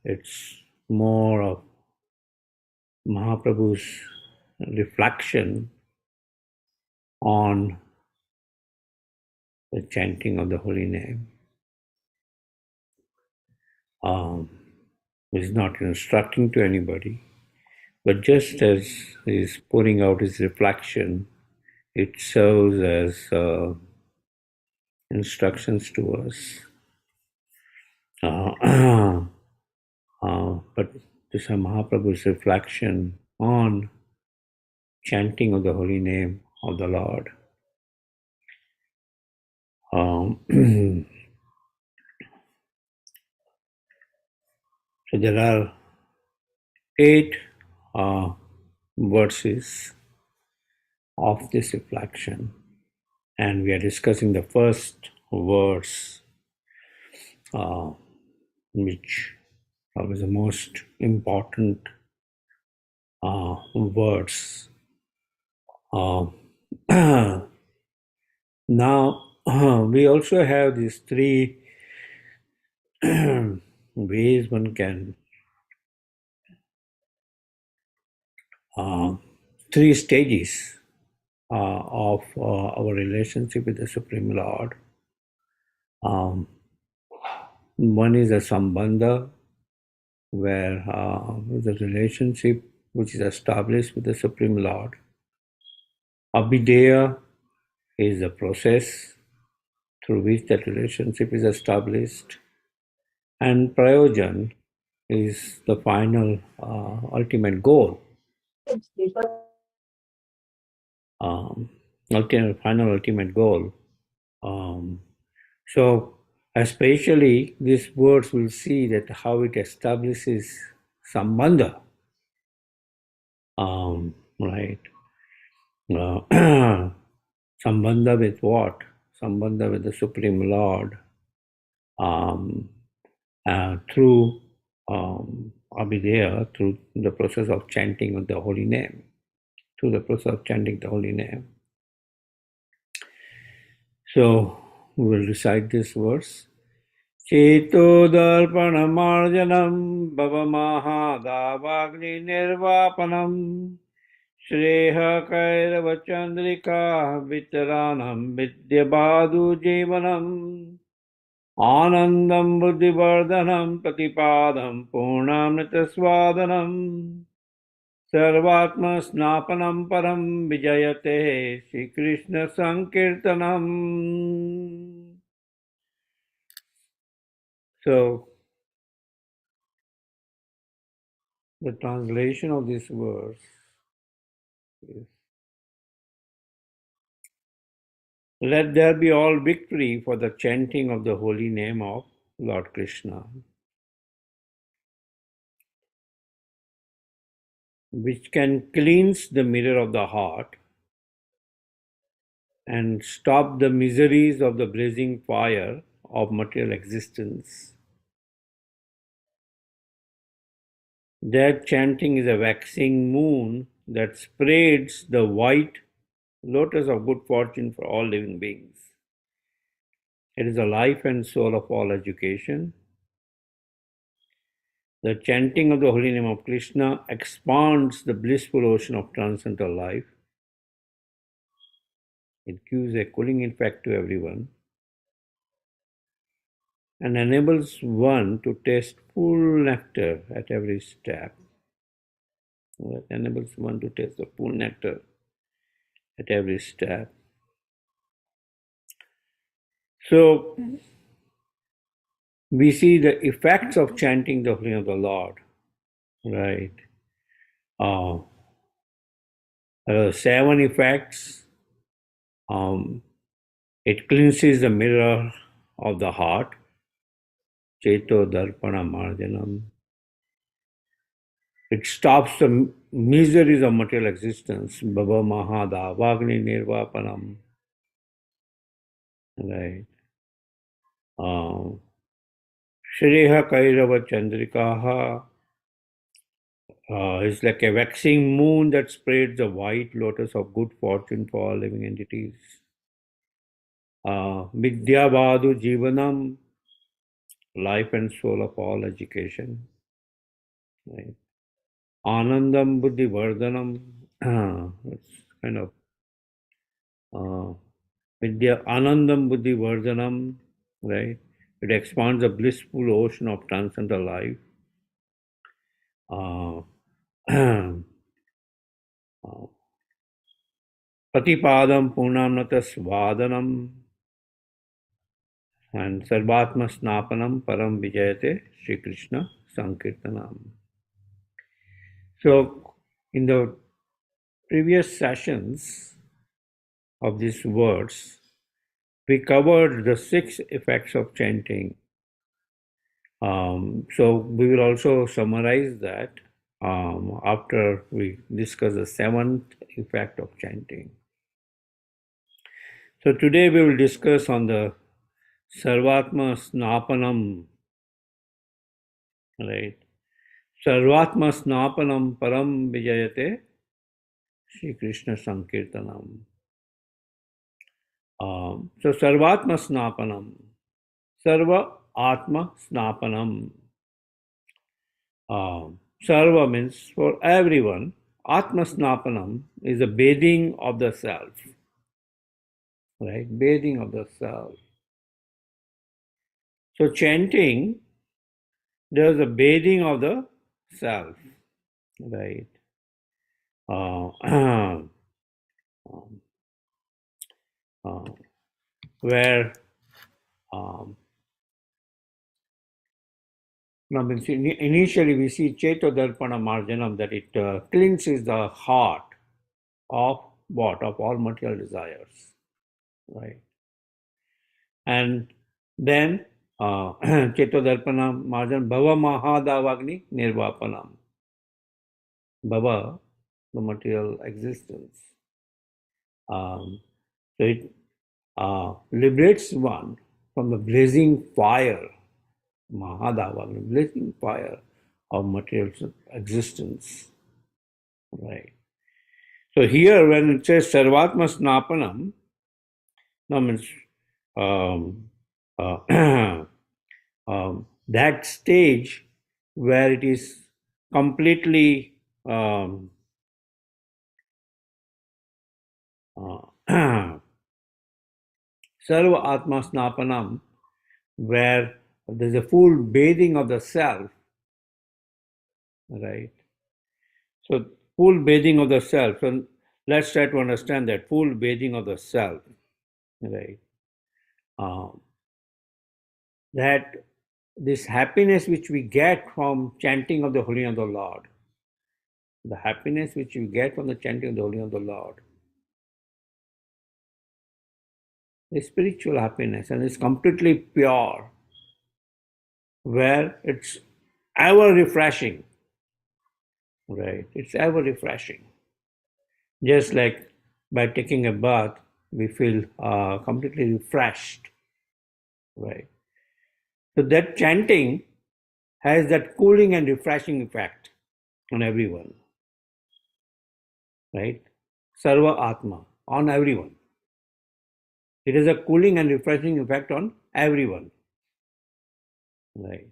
It's more of Mahaprabhu's reflection on the chanting of the holy name. He's not instructing to anybody, but just as he's putting out his reflection, it serves as instructions to us. But this is Mahaprabhu's reflection on chanting of the holy name of the Lord. So there are 8 verses of this reflection, and we are discussing the first verse, which was the most important verse. Now we also have these 3 ways one can 3 stages of our relationship with the Supreme Lord. One is a sambandha, where the relationship which is established with the Supreme Lord. Abhideya is the process through which that relationship is established. And prayojan is the final ultimate goal. Ultimate goal. So especially these words will see that how it establishes sambandha. Right. Sambandha with what? Sambandha with the Supreme Lord through Abhideya, through the process of chanting of the holy name. Through the process of chanting the holy name. So we will recite this verse. Cheto darpanamarjanam bhavamahadavagni nirvapanam Shreha kairava chandrika vitaranam vidyabadu jivanam Anandam buddhivardhanam pratipadam purnamritaswadanam Sarvatma snapanam param vijayate Shri Krishna Sankirtanam. So, the translation of this verse is, let there be all victory for the chanting of the holy name of Lord Krishna, which can cleanse the mirror of the heart and stop the miseries of the blazing fire of material existence. That chanting is a waxing moon that spreads the white lotus of good fortune for all living beings. It is the life and soul of all education. The chanting of the holy name of Krishna expands the blissful ocean of transcendental life. It gives a cooling effect to everyone and enables one to taste full nectar at every step. It enables one to taste the full nectar at every step. So, we see the effects of chanting the holy name of the Lord, right? There are 7 effects. It cleanses the mirror of the heart. Cheto darpana marjanam. It stops the miseries of material existence. Bhava mahada vagni nirvapanam. Right. Shreha kairava chandrikaha. It's like a waxing moon that spreads the white lotus of good fortune for all living entities. Vidyabadu jivanam. life and soul of all education. Right? Anandam Buddhi Vardhanam. It's kind of uh, Vidya Anandam Buddhi Vardhanam, right? It expands the blissful ocean of transcendental life. Uh, Patipadam Purnamnata Svadanam and Sarvatma Snapanam Param Vijayate Sri Krishna Sankirtanam. So, in the previous sessions of these words, we covered the 6 effects of chanting. So, we will also summarize that after we discuss the 7th effect of chanting. So, today we will discuss on the Sarvatma Snapanam, right? Sarvatma Snapanam Param Vijayate Sri Krishna Sankirtanam. So Sarvatma Snapanam, Sarva Atma Snapanam. Sarva means for everyone. Atma Snapanam is the bathing of the self, right? Bathing of the self. So chanting, there's a bathing of the self, right? Uh, where now, initially we see Chetodarpana Marjanam, that it cleanses the heart of what? Of all material desires, right? And then Chetodarpana Marjan Bhava Mahadavagni Nirvapanam. Bhava, the material existence. So it liberates one from the blazing fire, Mahadavagni, blazing fire of material existence, right? So here when it says Sarvatma Snapanam, that means that stage where it is completely Sarva Atma Snapanam, where there's a full bathing of the self, right? So full bathing of the self. So let's try to understand that full bathing of the self, right? That this happiness which we get from chanting of the Holy Name of the Lord, the happiness which we get from the chanting of the Holy Name of the Lord, is spiritual happiness, and it's completely pure, where it's ever refreshing, right? It's ever refreshing. Just like by taking a bath, we feel completely refreshed, right? So that chanting has that cooling and refreshing effect on everyone, right? Sarva Atma, on everyone. It has a cooling and refreshing effect on everyone, right?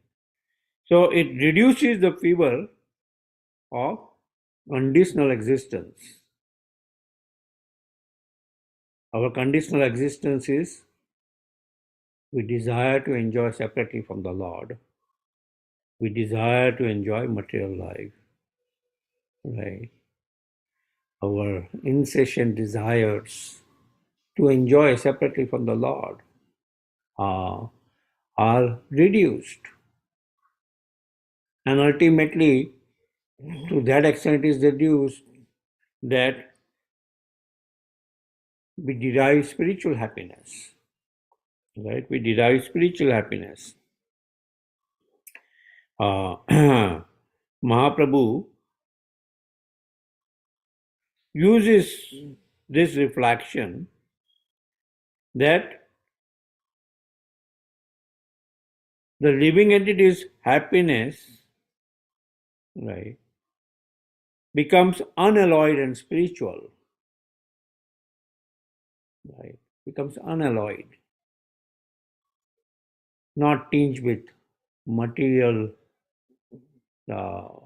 So it reduces the fever of conditional existence. Our conditional existence is we desire to enjoy separately from the Lord. We desire to enjoy material life, right? Our insatiate desires to enjoy separately from the Lord are reduced. And ultimately, to that extent, it is reduced that we derive spiritual happiness, right? We derive spiritual happiness. Mahaprabhu uses this reflection that the living entity's happiness, right, becomes unalloyed and spiritual, right? Becomes unalloyed, not tinged with material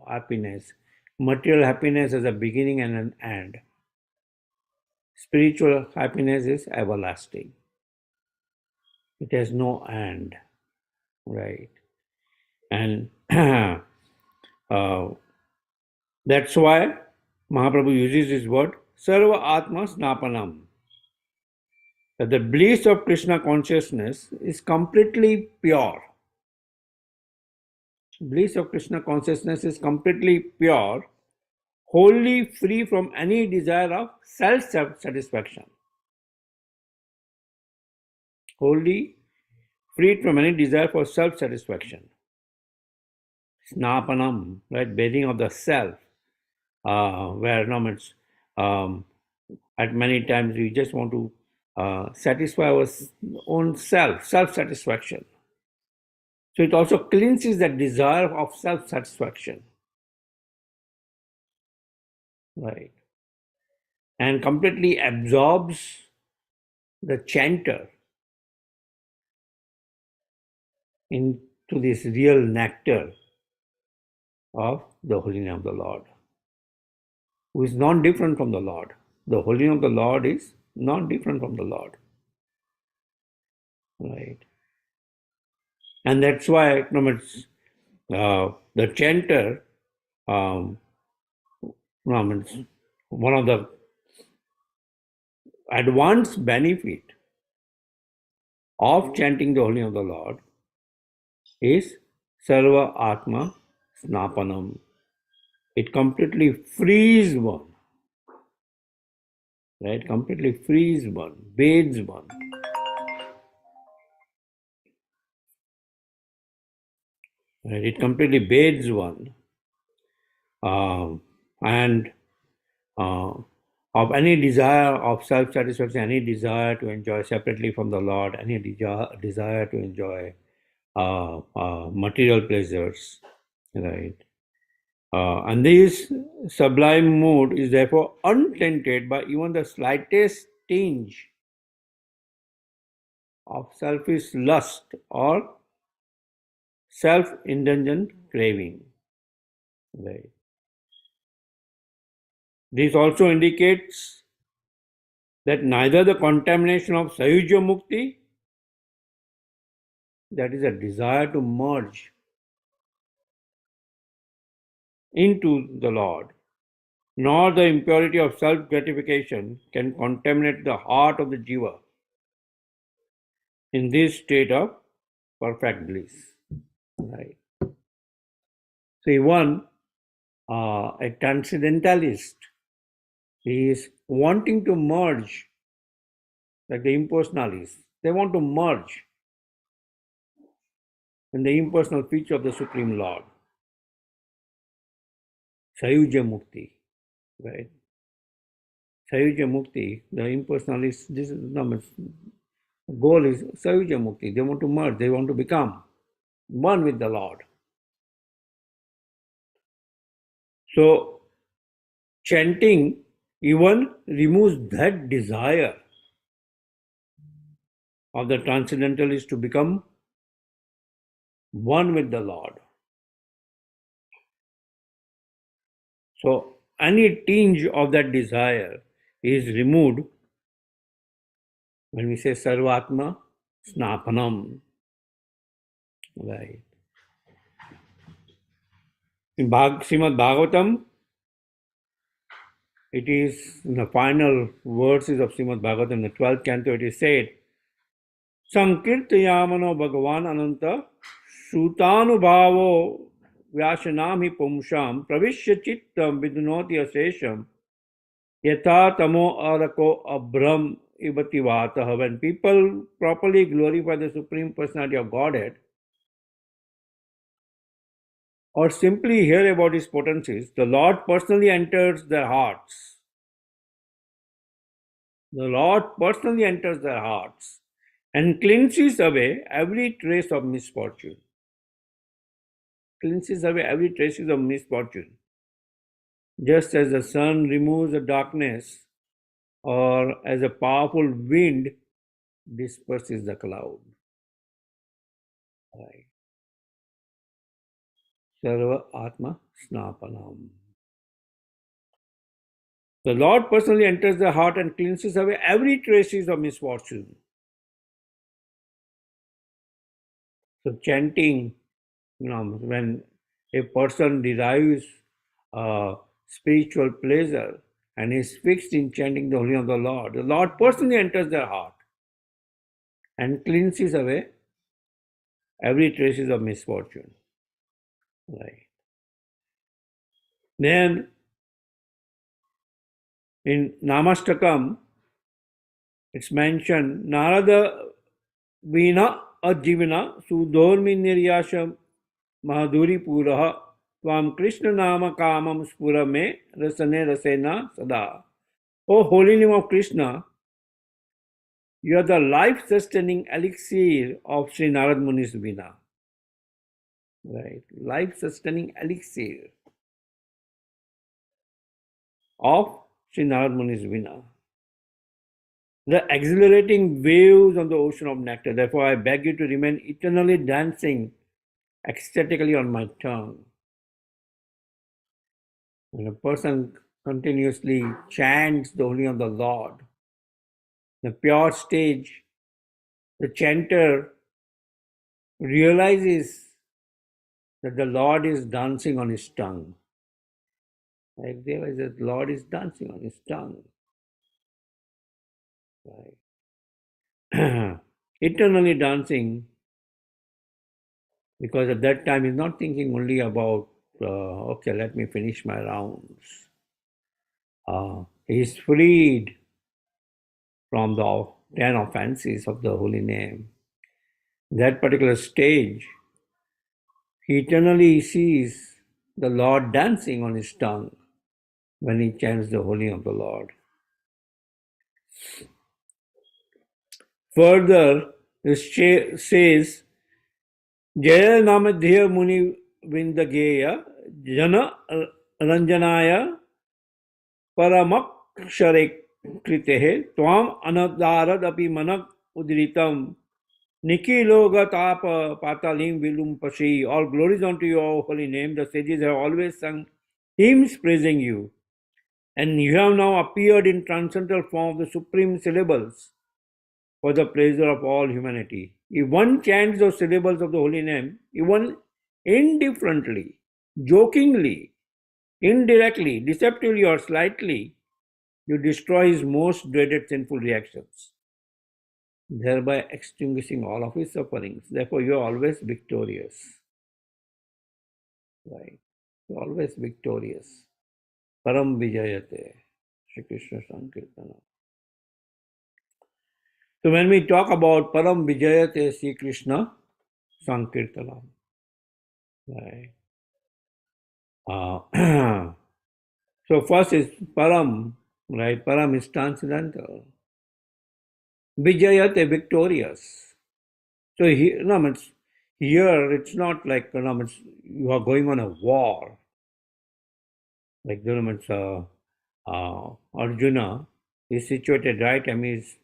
happiness. Material happiness has a beginning and an end. Spiritual happiness is everlasting. It has no end, right? And that's why Mahaprabhu uses this word, Sarva Atma Snapanam. That the bliss of Krishna consciousness is completely pure. Bliss of Krishna consciousness is completely pure, wholly free from any desire of self-satisfaction. Wholly freed from any desire for self-satisfaction. Snapanam, right, bathing of the self, where at many times we just want to satisfy our own self-satisfaction. So it also cleanses that desire of self-satisfaction, right, and completely absorbs the chanter into this real nectar of the holy name of the Lord, who is not different from the Lord. The holy name of the Lord is not different from the Lord, right? And that's why the chanter, one of the advanced benefit of chanting the holy name of the Lord is Sarva Atma Snapanam. It completely frees one, right? Completely frees one, bathes one. Right? It completely bathes one, and of any desire of self-satisfaction, any desire to enjoy separately from the Lord, any desire to enjoy material pleasures, right? And this sublime mood is therefore untainted by even the slightest tinge of selfish lust or self-indulgent craving. Right. This also indicates that neither the contamination of Sayuja Mukti, that is a desire to merge into the Lord, nor the impurity of self-gratification can contaminate the heart of the jiva in this state of perfect bliss. Right. See, one, a transcendentalist, is wanting to merge, like the impersonalists. They want to merge in the impersonal feature of the Supreme Lord. Sayuja Mukti, right? Sayuja Mukti, the impersonalist, this is goal is Sayuja Mukti. They want to merge, they want to become one with the Lord. So, chanting even removes that desire of the transcendentalist to become one with the Lord. So, any tinge of that desire is removed when we say Sarvatma Snapanam. Right. In Srimad Bhagavatam, it is in the final verses of Srimad Bhagavatam, the 12th canto, it is said, Sankirtayamano Bhagavan Ananta Sutanubhavo Vyashanami Pumsham Pravishya Chittam Vidunoti Asesham Yatha Tamo Arako Abram Ibativataha. When people properly glorify the Supreme Personality of Godhead, or simply hear about his potencies, the Lord personally enters their hearts. The Lord personally enters their hearts and cleanses away every trace of misfortune. Cleanses away every traces of misfortune. Just as the sun removes the darkness, or as a powerful wind disperses the cloud. Right. Sarva Atma Snapanam. The Lord personally enters the heart and cleanses away every traces of misfortune. So chanting, when a person derives spiritual pleasure and is fixed in chanting the holy name of the Lord personally enters their heart and cleanses away every traces of misfortune. Right. Then in Namastakam, it's mentioned Narada Vina Ajivina Sudormi Niryasha Mahaduri Puraha Tvam Krishna Nama Kamam Spura Me Rasane Rasena Sada. O holy name of Krishna, you are the life sustaining elixir of Sri Narad Muni's Vina. Right. Life sustaining elixir of Sri Narad Muni's Vina. The exhilarating waves on the ocean of nectar. Therefore, I beg you to remain eternally dancing ecstatically on my tongue. When a person continuously chants the holy name of the Lord, the pure stage, the chanter realizes that the Lord is dancing on his tongue. I realize that the Lord is dancing on his tongue. Right. Eternally dancing, because at that time he's not thinking only about, okay, let me finish my rounds. He's freed from the 10 offenses of the holy name. That particular stage, he eternally sees the Lord dancing on his tongue when he chants the holy name of the Lord. Further, it says, Jaya Namadhya Muni Vindageya Jana Ranjanaya Paramakshare Kritehe Tvam Anadharad Api Manak Udritam Nikilogatapa Patalim Vilumpashi. All glories unto your holy name. The sages have always sung hymns praising you. And you have now appeared in transcendental form of the supreme syllables for the pleasure of all humanity. If one chants those syllables of the holy name, even indifferently, jokingly, indirectly, deceptively, or slightly, you destroy his most dreaded sinful reactions, thereby extinguishing all of his sufferings. Therefore, you are always victorious. Right? You are always victorious. Param Vijayate. Shri Krishna Sankirtana. So when we talk about Param Vijayate Sri Krishna Sankirtana, right? So first is Param, right? Param is transcendental. Vijayate, victorious. So here it's not like you are going on a war. Like Arjuna is situated right amidst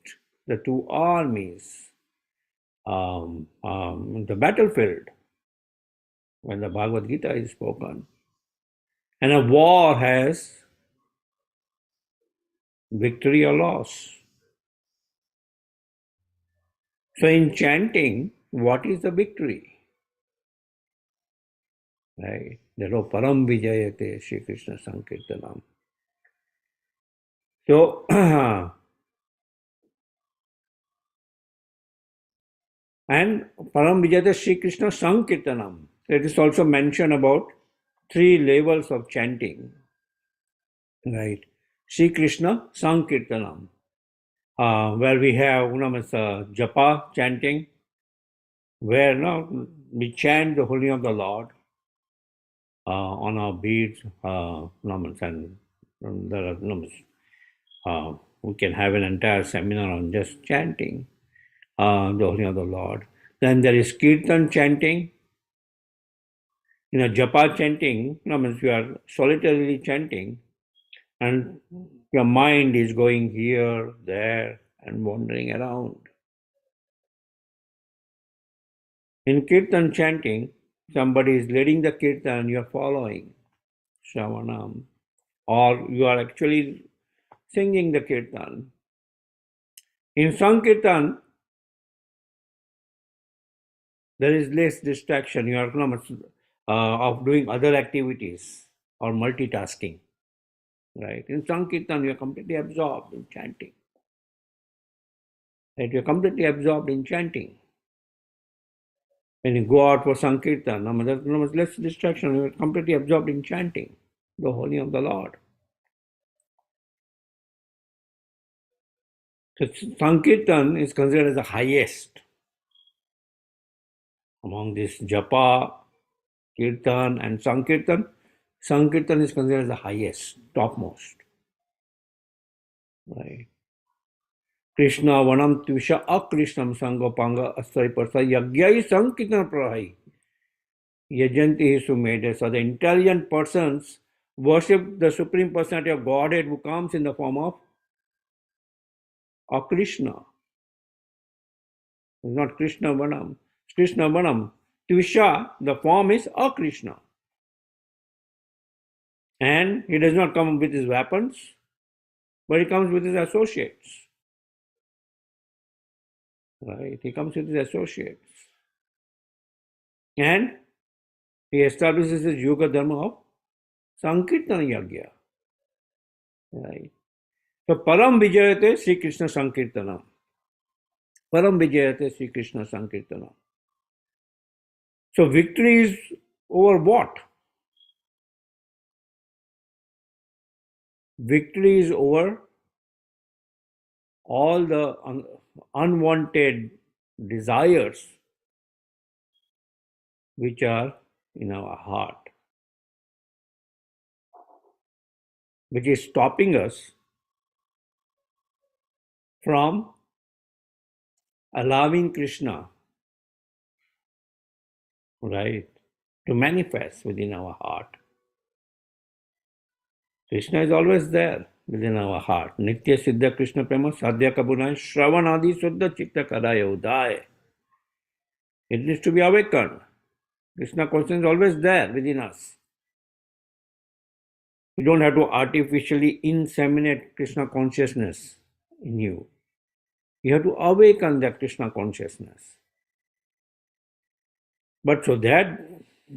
the two armies, the battlefield, when the Bhagavad Gita is spoken. And a war has victory or loss. So in chanting, what is the victory? Right? Therefore, Param Vijayate Sri Krishna Sankirtanam. So, and Param Vijayate Sri Krishna Sankirtanam. It is also mentioned about 3 levels of chanting. Right? Sri Krishna Sankirtanam. Where we have japa chanting, where we chant the holy name of the Lord on our beads, and there are we can have an entire seminar on just chanting the holy name of the Lord. Then there is kirtan chanting. Japa chanting, you are solitarily chanting, and your mind is going here, there, and wandering around. In kirtan chanting, somebody is leading the kirtan, you are following Shravanam, or you are actually singing the kirtan. In Sankirtan, there is less distraction. You are not much of doing other activities or multitasking, right? In Sankirtan, you are completely absorbed in chanting. Right? You are completely absorbed in chanting. When you go out for Sankirtan, there's no much less distraction. You are completely absorbed in chanting the holy of the Lord. So Sankirtan is considered as the highest among this japa, kirtan, and Sankirtan. Sankirtan is considered as the highest, topmost. Right? Krishna vanam tvisha akrishnam sangopanga asai parsa yagyai sankirtan prahai yajanti hi sumedha. So the intelligent persons worship the Supreme Personality of Godhead who comes in the form of Akrishna. It's not Krishna vanam. It's Krishna vanam. Tvisha, the form is Akrishna. And he does not come with his weapons, but he comes with his associates. Right? He comes with his associates. And he establishes his yoga dharma of Sankirtana Yagya. Right? So Param Vijayate Sri Krishna Sankirtanam. Param Vijayate Sri Krishna Sankirtanam. So victory is over what? Victory is over all the unwanted desires which are in our heart, which is stopping us from allowing Krishna, right, to manifest within our heart. Krishna is always there within our heart. Nitya Siddha Krishna Prema Sadhya Kabunai Shravanadi Suddha Chitta Kadaya Udaya. It needs to be awakened. Krishna consciousness is always there within us. You don't have to artificially inseminate Krishna consciousness in you. You have to awaken that Krishna consciousness. But so that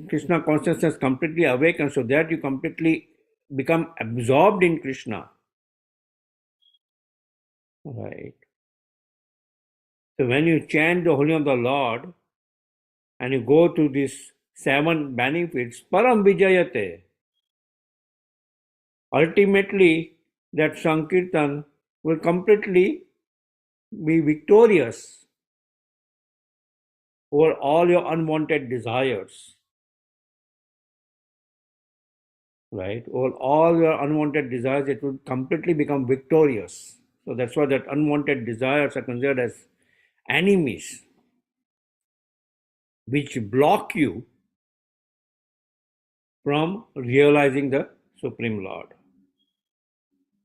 Krishna consciousness completely awakens, so that you completely become absorbed in Krishna. Right. So when you chant the holy of the Lord and you go to these 7 benefits, Param Vijayate, ultimately that Sankirtan will completely be victorious over all your unwanted desires. Right? Over all your unwanted desires, it will completely become victorious. So that's why that unwanted desires are considered as enemies which block you from realizing the Supreme Lord.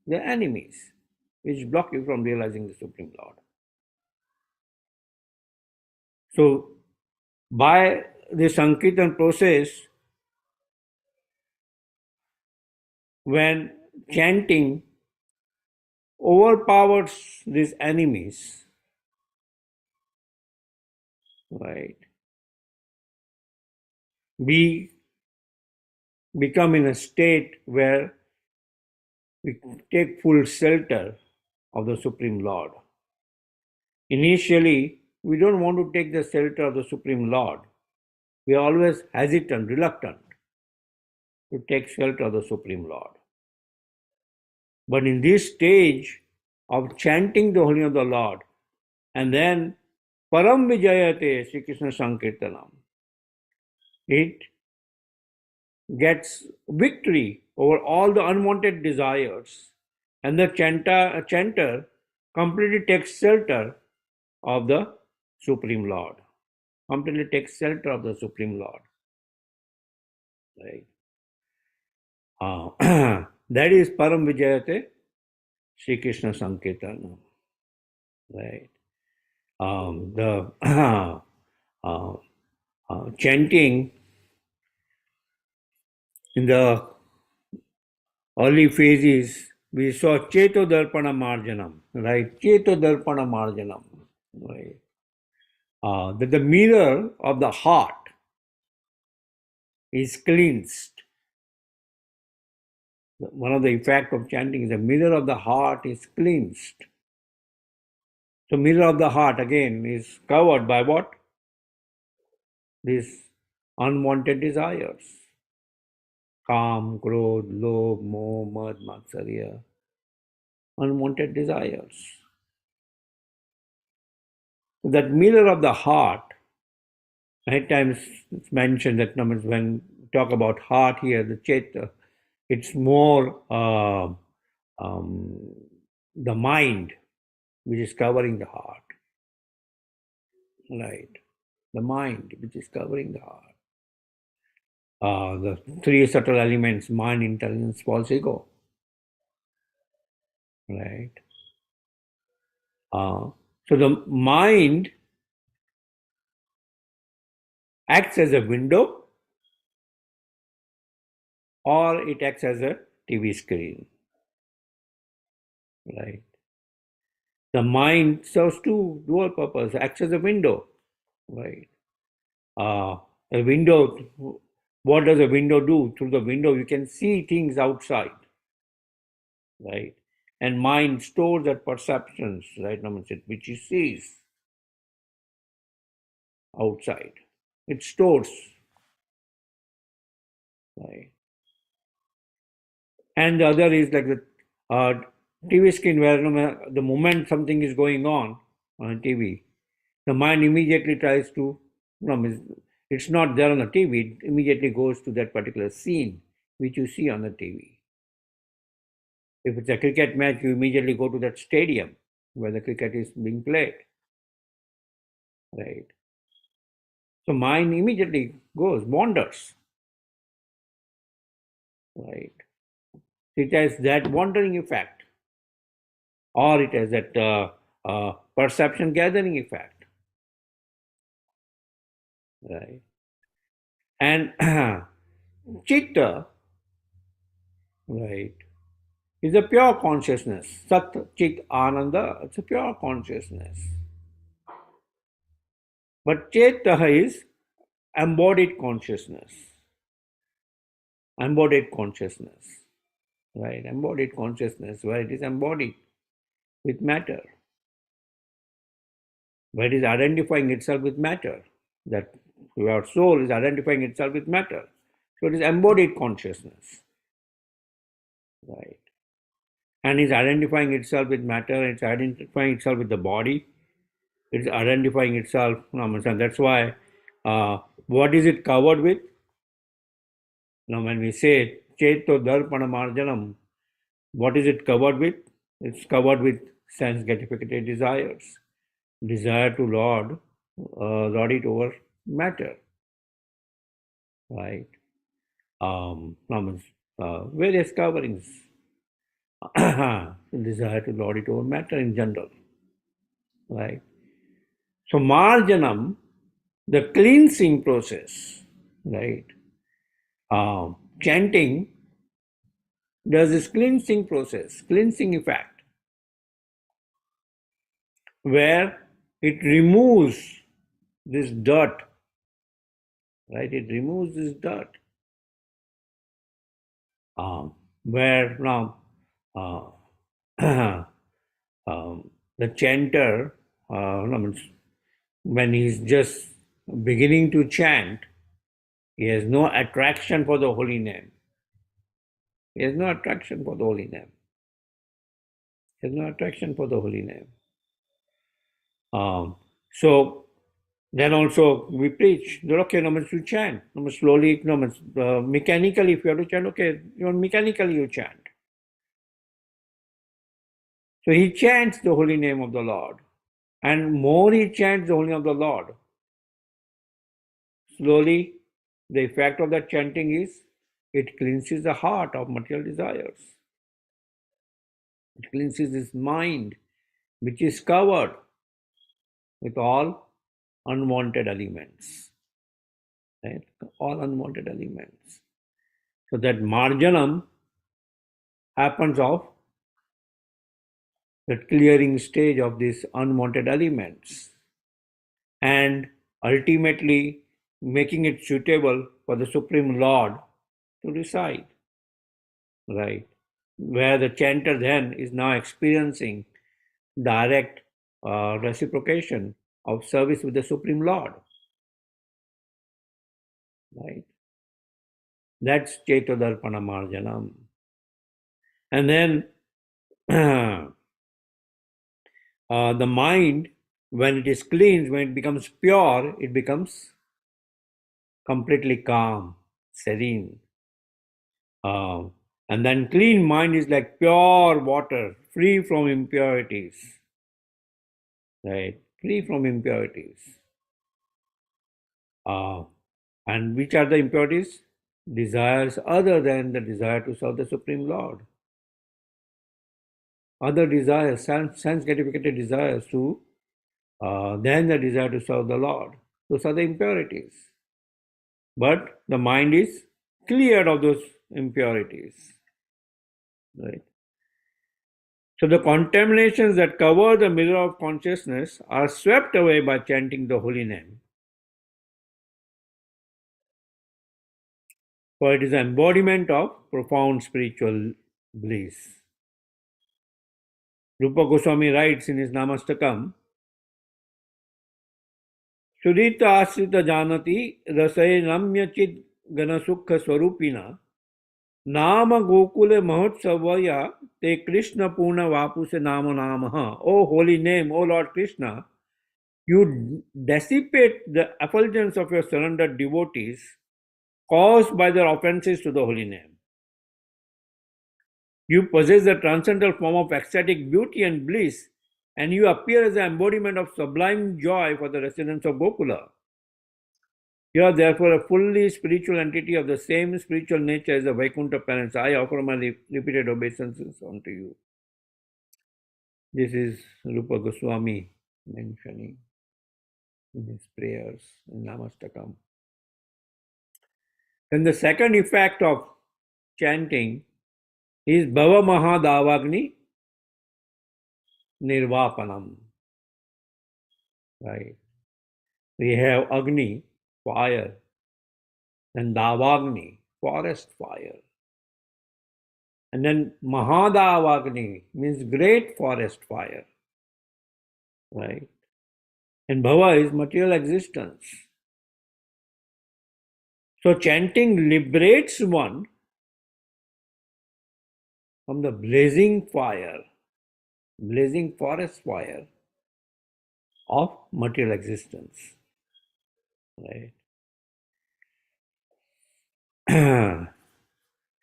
They're enemies which block you from realizing the Supreme Lord. So by the Sankirtan process, when chanting overpowers these enemies, right, we become in a state where we take full shelter of the Supreme Lord. Initially, we don't want to take the shelter of the Supreme Lord. We are always hesitant, reluctant to take shelter of the Supreme Lord. But in this stage of chanting the holy name of the Lord, and then Param Vijayate Sri Krishna Sankirtanam, it gets victory over all the unwanted desires, and the chanter completely takes shelter of the Supreme Lord. Completely takes shelter of the Supreme Lord. Right? That is Param Vijayate Sri Krishna Sankirtanam. Right? The chanting In the early phases, we saw Chetodarpana Marjanam, right? Chetodarpana Marjanam, right? That the mirror of the heart is cleansed. One of the effects of chanting is the mirror of the heart is cleansed. So mirror of the heart again is covered by what? These unwanted desires. Kam, Krodh, Lobh, Moh, Mad, Matsarya. Unwanted desires. That mirror of the heart, many times it's mentioned that when we talk about heart here, the Cheta, it's more the mind which is covering the heart. Right. The mind which is covering the heart. The three subtle elements, mind, intelligence, false ego. Right. So the mind acts as a window or it acts as a TV screen. Right. The mind serves two dual purpose, acts as a window. Right. A window, what does a window do? Through the window you can see things outside. Right. And mind stores that perceptions, right, which it sees outside. It stores. Right. And the other is like the TV screen where the moment something is going on TV, the mind immediately tries to, it's not there on the TV, it immediately goes to that particular scene which you see on the TV. If it's a cricket match, you immediately go to that stadium where the cricket is being played. Right. So mind immediately goes, wanders. Right. It has that wandering effect, or it has that perception gathering effect. Right. And chitta, right, is a pure consciousness. Sat, Chit, Ananda, it's a pure consciousness. But Cheta is embodied consciousness. Embodied consciousness. Right, embodied consciousness, where it is embodied with matter. Where it is identifying itself with matter. That your soul is identifying itself with matter. So it is embodied consciousness. Right. And is identifying itself with matter, it's identifying itself with the body, it's identifying itself. And that's why, what is it covered with? Now, when we say Cheto Darpana Marjanam, what is it covered with? It's covered with sense gratificatory desires, desire to lord it over matter, right? Various coverings, desire to lord it over matter in general, right? So, Marjanam, the cleansing process, right? Chanting does this cleansing process, cleansing effect, where it removes this dirt, right? It removes this dirt. Where now the chanter, when he's just beginning to chant, he has no attraction for the holy name. He has no attraction for the holy name. He has no attraction for the holy name. So then also we preach, okay, you chant, slowly, mechanically, if you have to chant, okay, mechanically you chant. So he chants the holy name of the Lord. And more he chants the holy name of the Lord, slowly the effect of that chanting is it cleanses the heart of material desires. It cleanses his mind, which is covered with all unwanted elements. Right? All unwanted elements. So that marjanam happens of the clearing stage of these unwanted elements and ultimately making it suitable for the Supreme Lord to reside, right? Where the chanter then is now experiencing direct reciprocation of service with the Supreme Lord, right? That's Chetodarpana Marjanam. And then the mind, when it is cleansed, when it becomes pure, it becomes completely calm, serene. Uh, and then clean mind is like pure water, free from impurities, right? Free from impurities. Uh, and which are the impurities? Desires other than the desire to serve the Supreme Lord. Other desires, sense gratificated desires to then the desire to serve the Lord. Those are the impurities. But the mind is cleared of those impurities. Right? So the contaminations that cover the mirror of consciousness are swept away by chanting the holy name. For it is an embodiment of profound spiritual bliss. Rupa Goswami writes in his Namastakam, Sudita Asrita Janati Rasay Namya Chid Ganasukha Swarupina Nama Gokule Mahotsavaya Te Krishna Purna Vapuse Nama Namaha. O holy name, O Lord Krishna, you dissipate the effulgence of your surrendered devotees caused by their offenses to the holy name. You possess the transcendental form of ecstatic beauty and bliss, and you appear as the embodiment of sublime joy for the residents of Gokula. You are therefore a fully spiritual entity of the same spiritual nature as the Vaikuntha parents. I offer my repeated obeisances unto you. This is Rupa Goswami mentioning in his prayers in Namastakam. Then the second effect of chanting is Bhava Mahadavagni Nirvapanam. Right. We have Agni, fire, then Davagni, forest fire. And then Mahadavagni means great forest fire. Right. And Bhava is material existence. So chanting liberates one from the blazing fire, blazing forest fire of material existence. Right.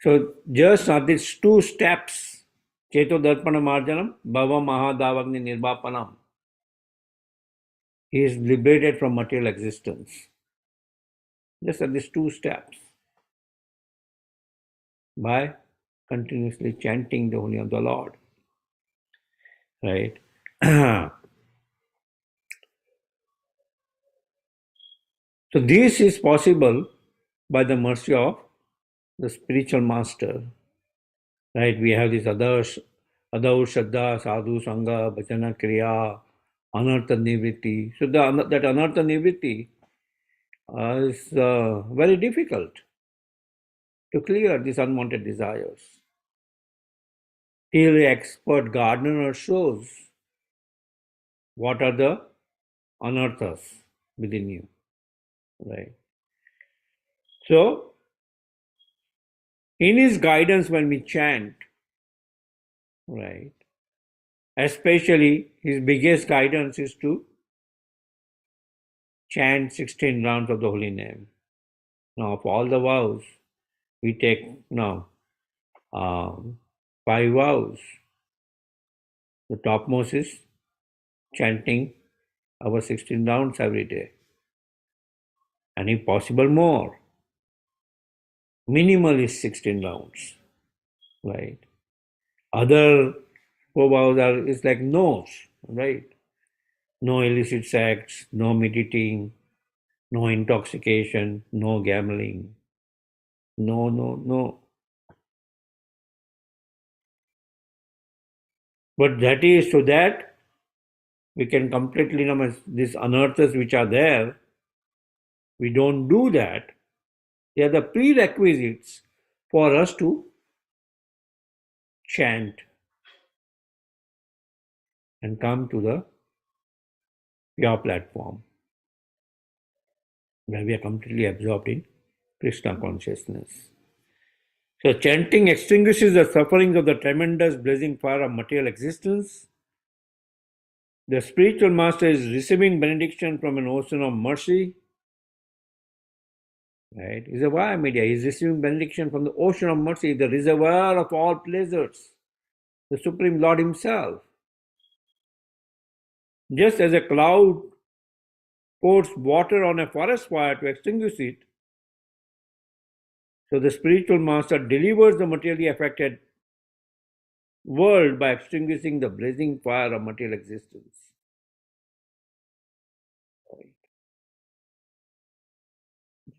So just are these two steps, Cheto Darpana Marjanam, Bhava Mahadavagni Nirvapanam. He is liberated from material existence. Just are these two steps by continuously chanting the holy name of the Lord. Right? So this is possible by the mercy of the spiritual master. Right? We have this Adav, Shraddha, Sadhu, Sangha, Bhajana, Kriya, Anartha Nivritti. So that Anartha Nivritti is very difficult to clear these unwanted desires. Till the expert gardener shows what are the anarthas within you. Right? So, in his guidance when we chant, right, especially his biggest guidance is to chant 16 rounds of the holy name. Now, of all the vows, we take now 5 vows. The topmost is chanting our 16 rounds every day. And if possible, more. Minimal is 16 rounds. Right? Other 4 vows are is like no's, right? No illicit sex, no meditating, no intoxication, no gambling, No, no, no. But that is so that we can completely these unearths which are there. We don't do that. They are the prerequisites for us to chant and come to the pure platform where we are completely absorbed in Krishna consciousness. So chanting extinguishes the sufferings of the tremendous blazing fire of material existence. The spiritual master is receiving benediction from an ocean of mercy. Right? He's a via media. He's receiving benediction from the ocean of mercy, the reservoir of all pleasures, the Supreme Lord Himself. Just as a cloud pours water on a forest fire to extinguish it, so the spiritual master delivers the materially affected world by extinguishing the blazing fire of material existence.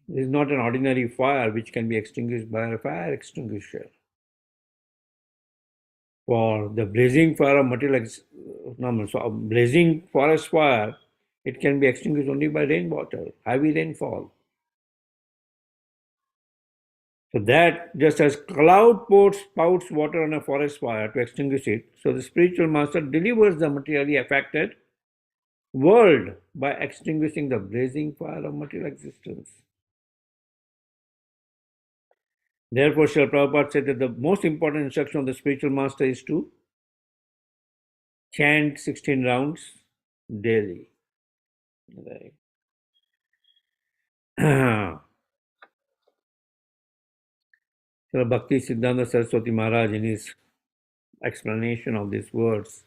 It is not an ordinary fire which can be extinguished by a fire extinguisher. For the blazing fire of blazing forest fire, it can be extinguished only by rainwater, heavy rainfall. So that just as cloud spouts water on a forest fire to extinguish it, so the spiritual master delivers the materially affected world by extinguishing the blazing fire of material existence. Therefore, Srila Prabhupada said that the most important instruction of the spiritual master is to chant 16 rounds daily. Right. So Bhakti Siddhanta Saraswati Maharaj, in his explanation of these words,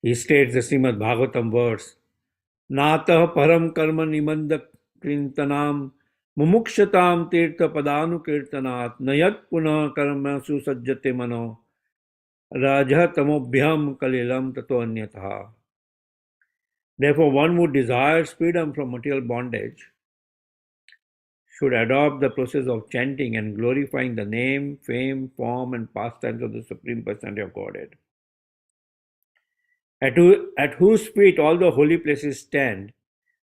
he states the Srimad Bhagavatam verse, Natah param karma nimanda krintanam mumukshatam tirtha padanu kirtanat nayat punah karma susajjate mano rajha tamobhyam kalilam tato anyatha. Therefore, one who desires freedom from material bondage should adopt the process of chanting and glorifying the name, fame, form, and pastimes of the Supreme Personality of Godhead, at whose feet all the holy places stand.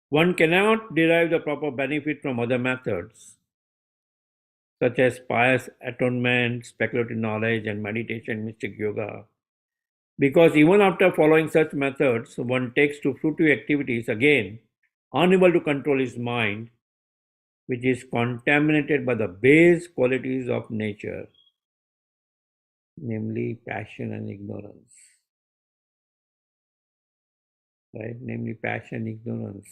One cannot derive the proper benefit from other methods, such as pious atonement, speculative knowledge, and meditation, mystic yoga. Because even after following such methods, one takes to fruitive activities again, unable to control his mind, which is contaminated by the base qualities of nature, namely passion and ignorance. Right? Namely passion, ignorance.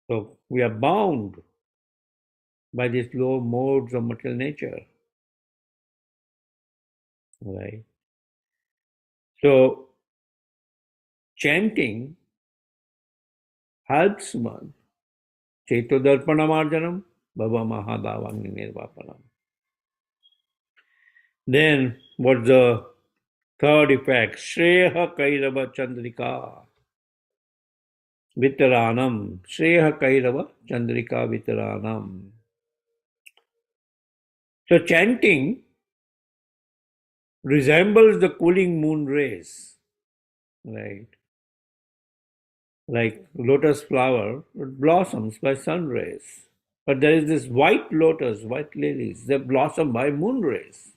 So we are bound by these low modes of material nature. Right? So chanting helps one. Chetodarpanamarjanam, Bhava Mahadavagni Nirvapanam. Then what's the third effect? Shreya Kairava Chandrika Vitaranam. Shreya Kairava Chandrika Vitaranam. So chanting resembles the cooling moon rays, right? Like lotus flower, it blossoms by sun rays. But there is this white lotus, white lilies, they blossom by moon rays.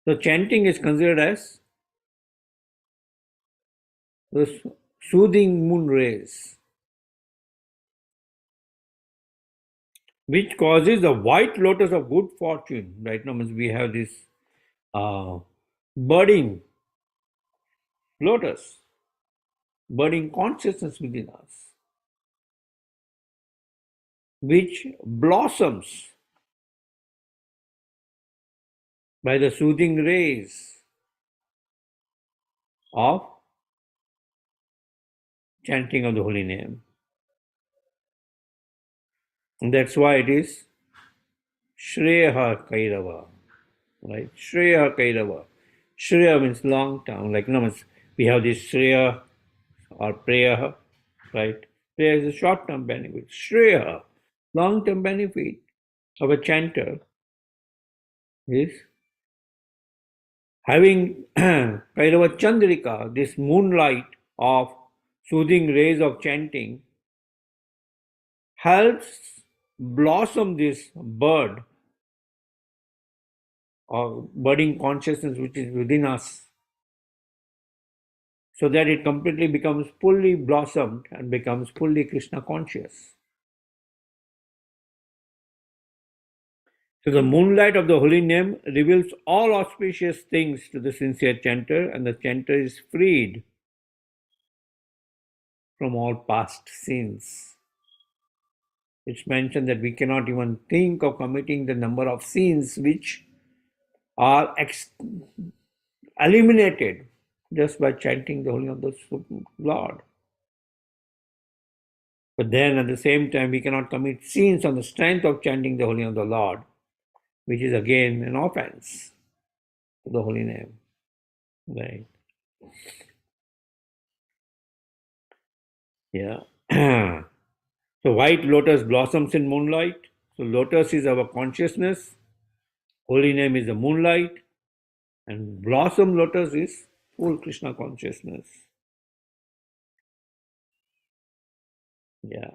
So chanting is considered as the soothing moon rays, which causes the white lotus of good fortune. Right now, we have this budding lotus, budding consciousness within us, which blossoms by the soothing rays of chanting of the holy name. And that's why it is Shreya Kairava, right? Shreya Kairava. Shreya means long term, like we have this Shreya or prayer, right? There is a short-term benefit. Shreya, long-term benefit of a chanter is having Kairava Chandrika, this moonlight of soothing rays of chanting, helps blossom this bird or budding consciousness which is within us, so that it completely becomes fully blossomed and becomes fully Krishna conscious. So the moonlight of the holy name reveals all auspicious things to the sincere chanter, and the chanter is freed from all past sins. It's mentioned that we cannot even think of committing the number of sins which are eliminated just by chanting the holy name of the Lord. But then at the same time, we cannot commit sins on the strength of chanting the holy name of the Lord, which is again an offense to the holy name. Right? Yeah. So white lotus blossoms in moonlight. So lotus is our consciousness, holy name is the moonlight, and blossom lotus is full Krishna consciousness. Yeah.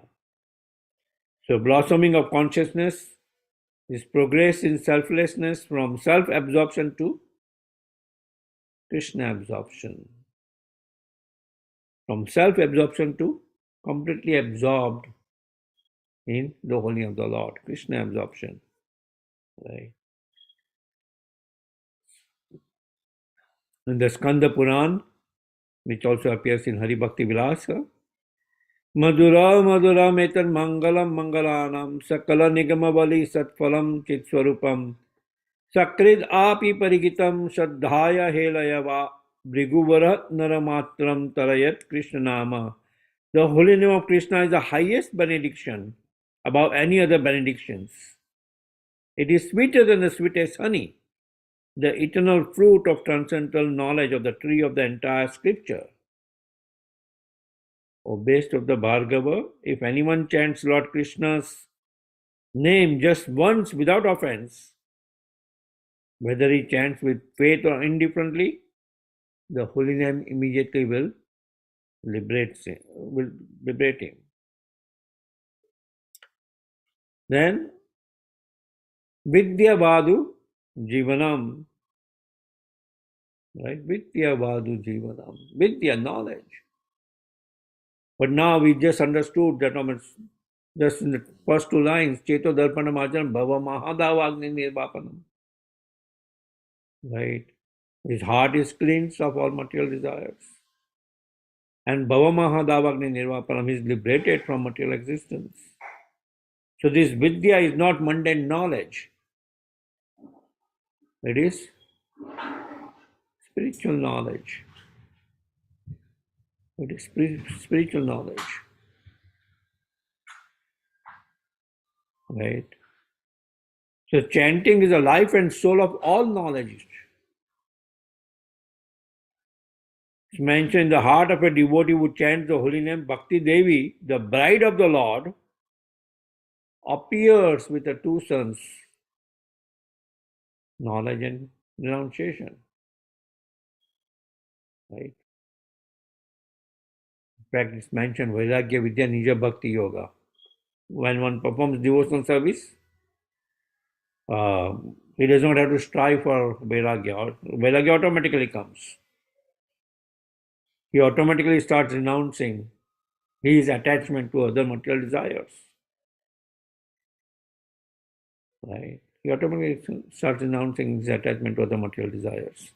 So blossoming of consciousness is progress in selflessness from self-absorption to Krishna absorption. From self-absorption to completely absorbed in the holy name of the Lord, Krishna absorption. Right. In the Skanda Puran, which also appears in Hari Bhakti Vilasa, Madhura Madhura Metan Mangalam Mangalanam Sakala Nigamavali Satphalam Chitswarupam Sakrid Api Parigitam Shraddhaya Helayava Briguvarat Naramatram Tarayat Krishna Nama. The holy name of Krishna is the highest benediction above any other benedictions. It is sweeter than the sweetest honey, the eternal fruit of transcendental knowledge of the tree of the entire scripture. O best of the Bhargava, if anyone chants Lord Krishna's name just once without offense, whether he chants with faith or indifferently, the holy name immediately will liberate him. Then, Vidyavadu Jivanam, right? Vidyavadu Jivanam, Vidya, knowledge. But now we just understood that just in the first two lines, Cheto Darpanam Ajanam Bhava Mahadavagni Nirvapanam. Right? His heart is cleansed of all material desires. And Bhava Mahadavagni Nirvapanam is liberated from material existence. So this Vidya is not mundane knowledge. It is spiritual knowledge. It is spiritual knowledge. Right? So chanting is the life and soul of all knowledge. It's mentioned in the heart of a devotee who chants the holy name, Bhakti Devi, the bride of the Lord, appears with the two sons, knowledge and renunciation. Right? In fact, it's mentioned Vairagya Vidya Nija Bhakti Yoga. When one performs devotional service, he does not have to strive for Vairagya. Vairagya automatically comes. He automatically starts renouncing his attachment to other material desires. Right? He automatically starts renouncing his attachment to other material desires.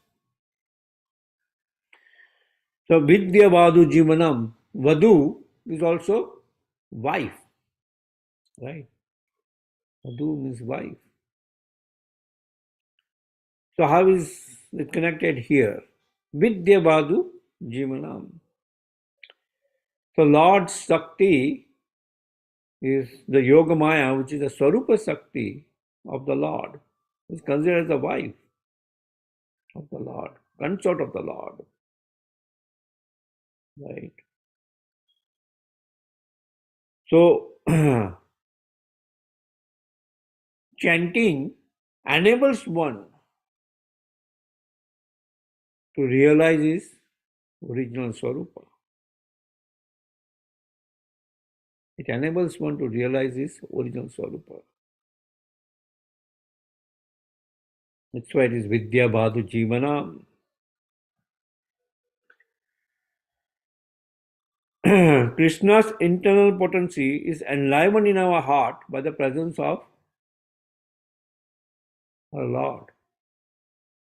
So Vidya Vadu Jivanam, Vadu is also wife. Right? Vadu means wife. So how is it connected here? Vidya Vadu Jivanam. So Lord Shakti is the Yoga Maya, which is the Swarupa Shakti of the Lord. It's considered as the wife of the Lord, consort of the Lord. Right? So, chanting enables one to realize his original Swarupa. It enables one to realize his original Swarupa. That's why it is Vidya Bhadu Jivanam. Krishna's internal potency is enlivened in our heart by the presence of our Lord.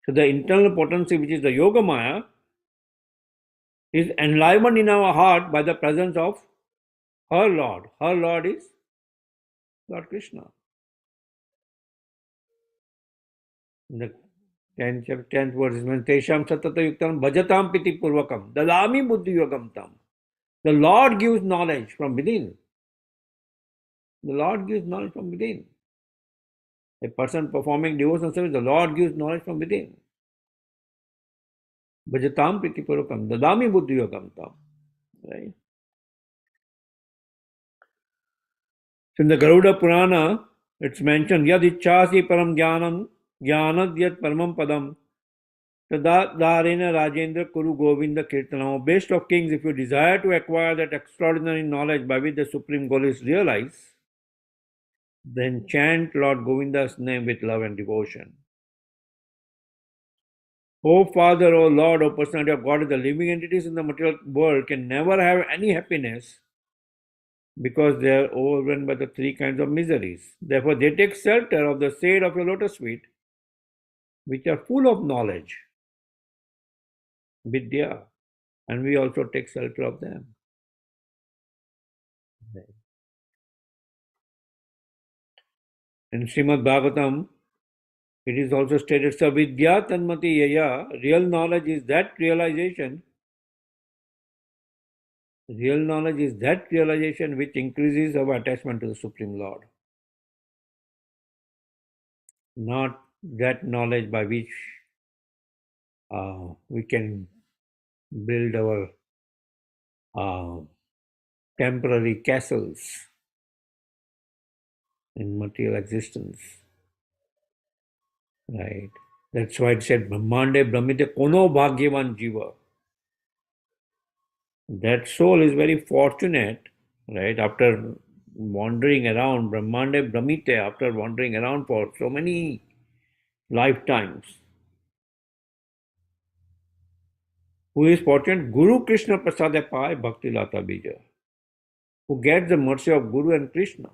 So the internal potency, which is the Yoga Maya, is enlivened in our heart by the presence of her Lord. Her Lord is Lord Krishna. In the 10th verse is when Tesham Satata Yuktam Bhajatam Piti Purvakam Dalami Buddhi Yogam Tam. The Lord gives knowledge from within. The Lord gives knowledge from within. A person performing devotional service, the Lord gives knowledge from within. Bhajatam Piti Purvakam Dadami Buddhi Yogam Tam. Right? So in the Garuda Purana, it's mentioned Yad Ichchasi Param Jnanam Jnanad Yad Paramam Padam Tadadharena Rajendra Kuru Govinda Kirtanam. Best of kings, if you desire to acquire that extraordinary knowledge by which the supreme goal is realized, then chant Lord Govinda's name with love and devotion. O Father, O Lord, O Personality of God, the living entities in the material world can never have any happiness because they are overrun by the three kinds of miseries. Therefore, they take shelter of the shade of your lotus feet, which are full of knowledge, Vidya, and we also take shelter of them. In Srimad Bhagavatam, it is also stated, Savidya Tanmati Yaya, real knowledge is that realization. Real knowledge is that realization which increases our attachment to the Supreme Lord. Not that knowledge by which we can build our temporary castles in material existence. Right? That's why it said, Brahmande Brahmite Kono Bhagyavan Jiva. That soul is very fortunate, right? After wandering around, Brahmande Brahmite, after wandering around for so many lifetimes, who is fortunate? Guru Krishna Prasada Pai Bhakti Lata Bija, who gets the mercy of Guru and Krishna.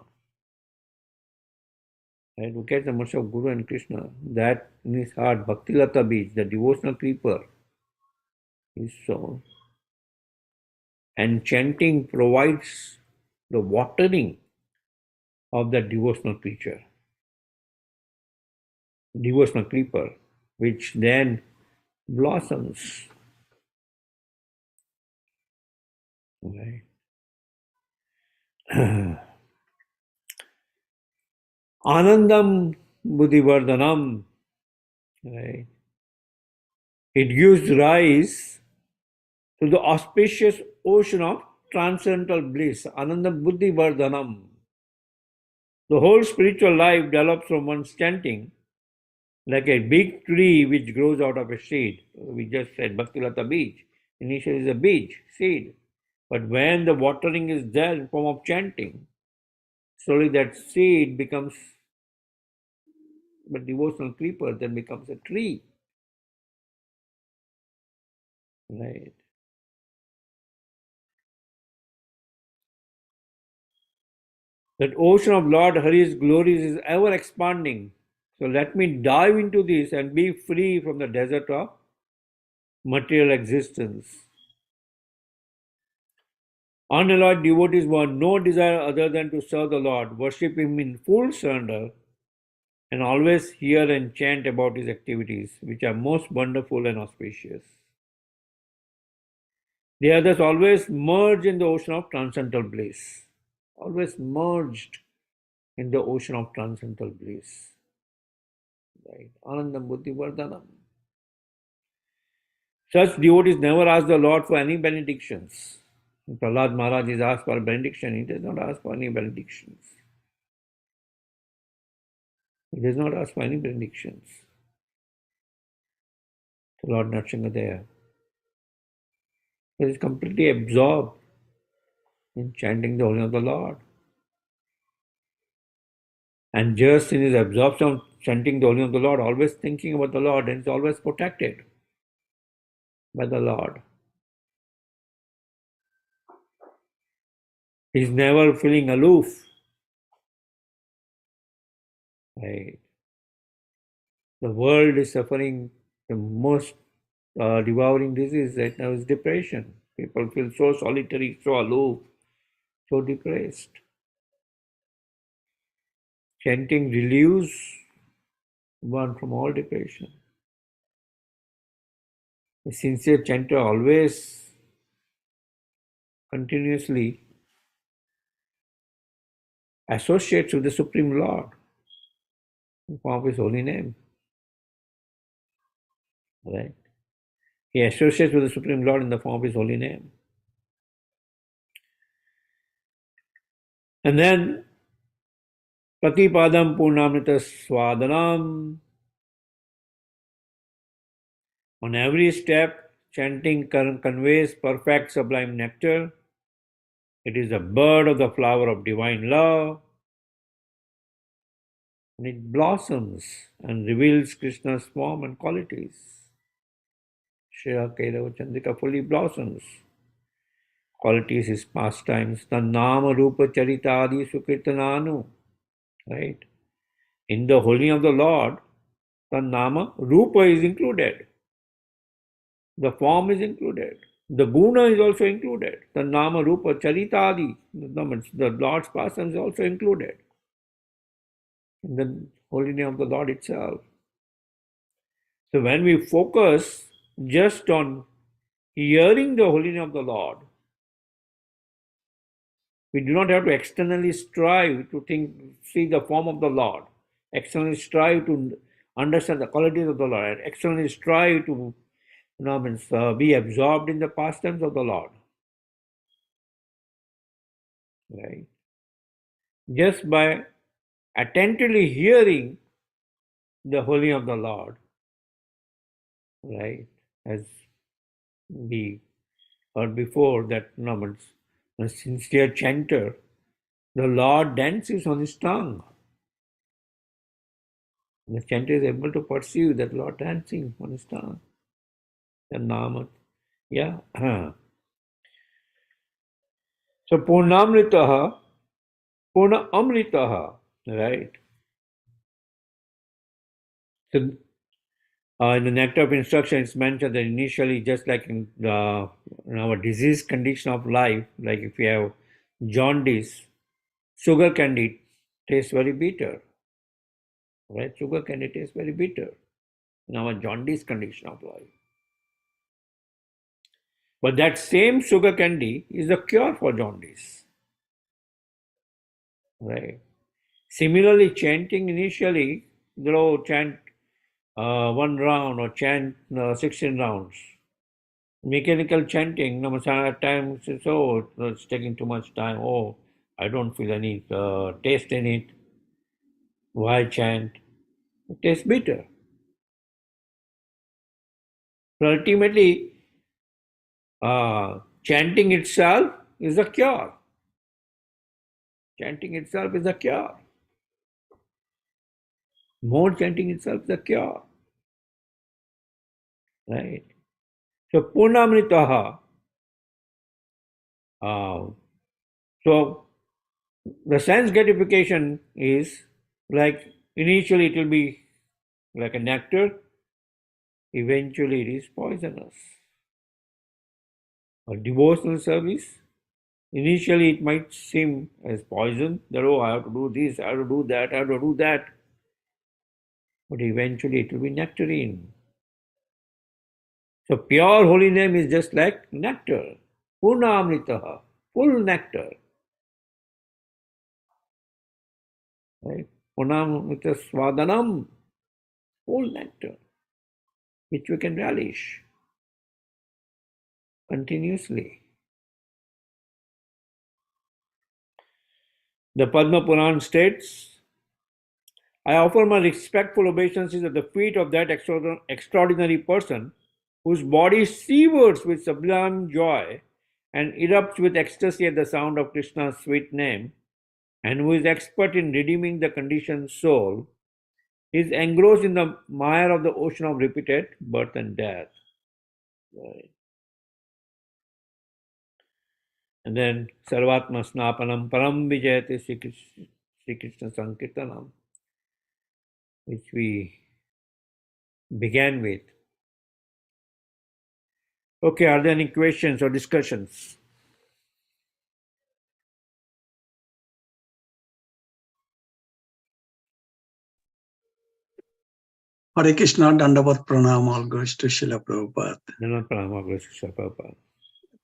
Right? Who gets the mercy of Guru and Krishna. That in his heart, Bhakti Lata Bij, the devotional creeper, is sown. And chanting provides the watering of that devotional creature, devotional creeper, which then blossoms. Right? Anandam Buddhivardhanam. Right? It gives rise to the auspicious ocean of transcendental bliss. Anandam Buddhivardhanam. The whole spiritual life develops from one's chanting, like a big tree which grows out of a seed. We just said Bhaktilata Bij. Initially is a bij, seed. But when the watering is there in form of chanting, slowly that seed becomes a devotional creeper, then becomes a tree. Right. That ocean of Lord Hari's glories is ever expanding. So let me dive into this and be free from the desert of material existence. Unalloyed devotees want no desire other than to serve the Lord, worship Him in full surrender, and always hear and chant about His activities, which are most wonderful and auspicious. The others always merge in the ocean of transcendental bliss. Always merged in the ocean of transcendental bliss. Right? Anandam Buddhi Vardhanam. Such devotees never ask the Lord for any benedictions. Prahlad Maharaj is asked for benediction. He does not ask for any benedictions. He does not ask for any benedictions. To Lord Nrsimhadev. He is completely absorbed in chanting the holy name of the Lord. And just in his absorption of chanting the holy name of the Lord, always thinking about the Lord, and is always protected by the Lord. He's never feeling aloof. Right? The world is suffering the most devouring disease right now is depression. People feel so solitary, so aloof, so depressed. Chanting relieves one from all depression. A sincere chanter always continuously associates with the Supreme Lord in the form of His holy name. Right? He associates with the Supreme Lord in the form of His holy name. And then Pratipadam Purnamrita Swadanam. On every step, chanting conveys perfect sublime nectar. It is the bird of the flower of divine love. And it blossoms and reveals Krishna's form and qualities. Shriya Kairava Chandrika fully blossoms. Qualities is pastimes. Tannama Rupa Charitadi Sukirtananu. Right? In the holy name of the Lord, Tannama Rupa is included. The form is included. The guna is also included. The nama, rupa, charitadi, the Lord's person is also included in the holy name of the Lord itself. So when we focus just on hearing the holy name of the Lord, we do not have to externally strive to see the form of the Lord, externally strive to understand the qualities of the Lord, externally strive to be absorbed in the pastimes of the Lord. Right? Just by attentively hearing the holy name of the Lord, right? As we heard before, that a sincere chanter, the Lord dances on his tongue. The chanter is able to perceive that Lord dancing on his tongue. The Namat. Yeah. So Purnamritaha, Purna Amritaha, right? So in the nectar of instruction, it's mentioned that initially, just like in our disease condition of life, like if you have jaundice, sugar candy tastes very bitter, right? Sugar candy tastes very bitter in our jaundice condition of life. But that same sugar candy is a cure for jaundice, right? Similarly, chanting initially, chant 1 round or chant 16 rounds. Mechanical chanting, at times it's taking too much time. Oh, I don't feel any taste in it. Why chant? It tastes bitter. But ultimately, chanting itself is a cure. Chanting itself is a cure. More chanting itself is a cure. Right? So, Purnamritaha. So, the sense gratification is like initially it will be like a nectar, eventually it is poisonous. A devotional service, initially it might seem as poison, that oh, I have to do this, I have to do that, I have to do that. But eventually it will be nectarine. So pure holy name is just like nectar. Purnamritaha, full nectar. Right? Purnamrita swadanam, full nectar, which we can relish continuously. The Padma Puran states, I offer my respectful obeisances at the feet of that extraordinary person whose body seawards with sublime joy and erupts with ecstasy at the sound of Krishna's sweet name, and who is expert in redeeming the conditioned soul, is engrossed in the mire of the ocean of repeated birth and death. Right. And then Sarvatma Snapanam Param Vijayate Sri Krishna Sankirtanam, which we began with. Okay, are there any questions or discussions? Hare Krishna, Dandavat Pranam, all goes to Srila Prabhupada.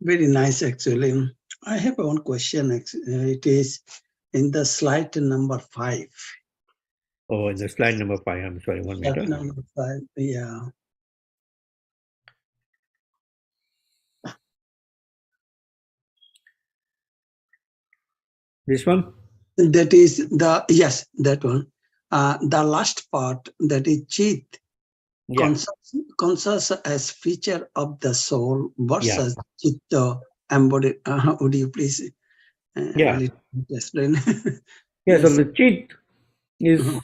Very nice, actually. I have one question. It is in the slide number 5. Oh, in the slide number 5, I'm sorry, 1 minute. Slide number 5, yeah. This one? That is the, yes, that one. The last part, that is Chit, Yeah. conscious as feature of the soul versus Yeah. Chitta embodied. Would you please Yeah. explain? Yeah, so Yes. the Chit is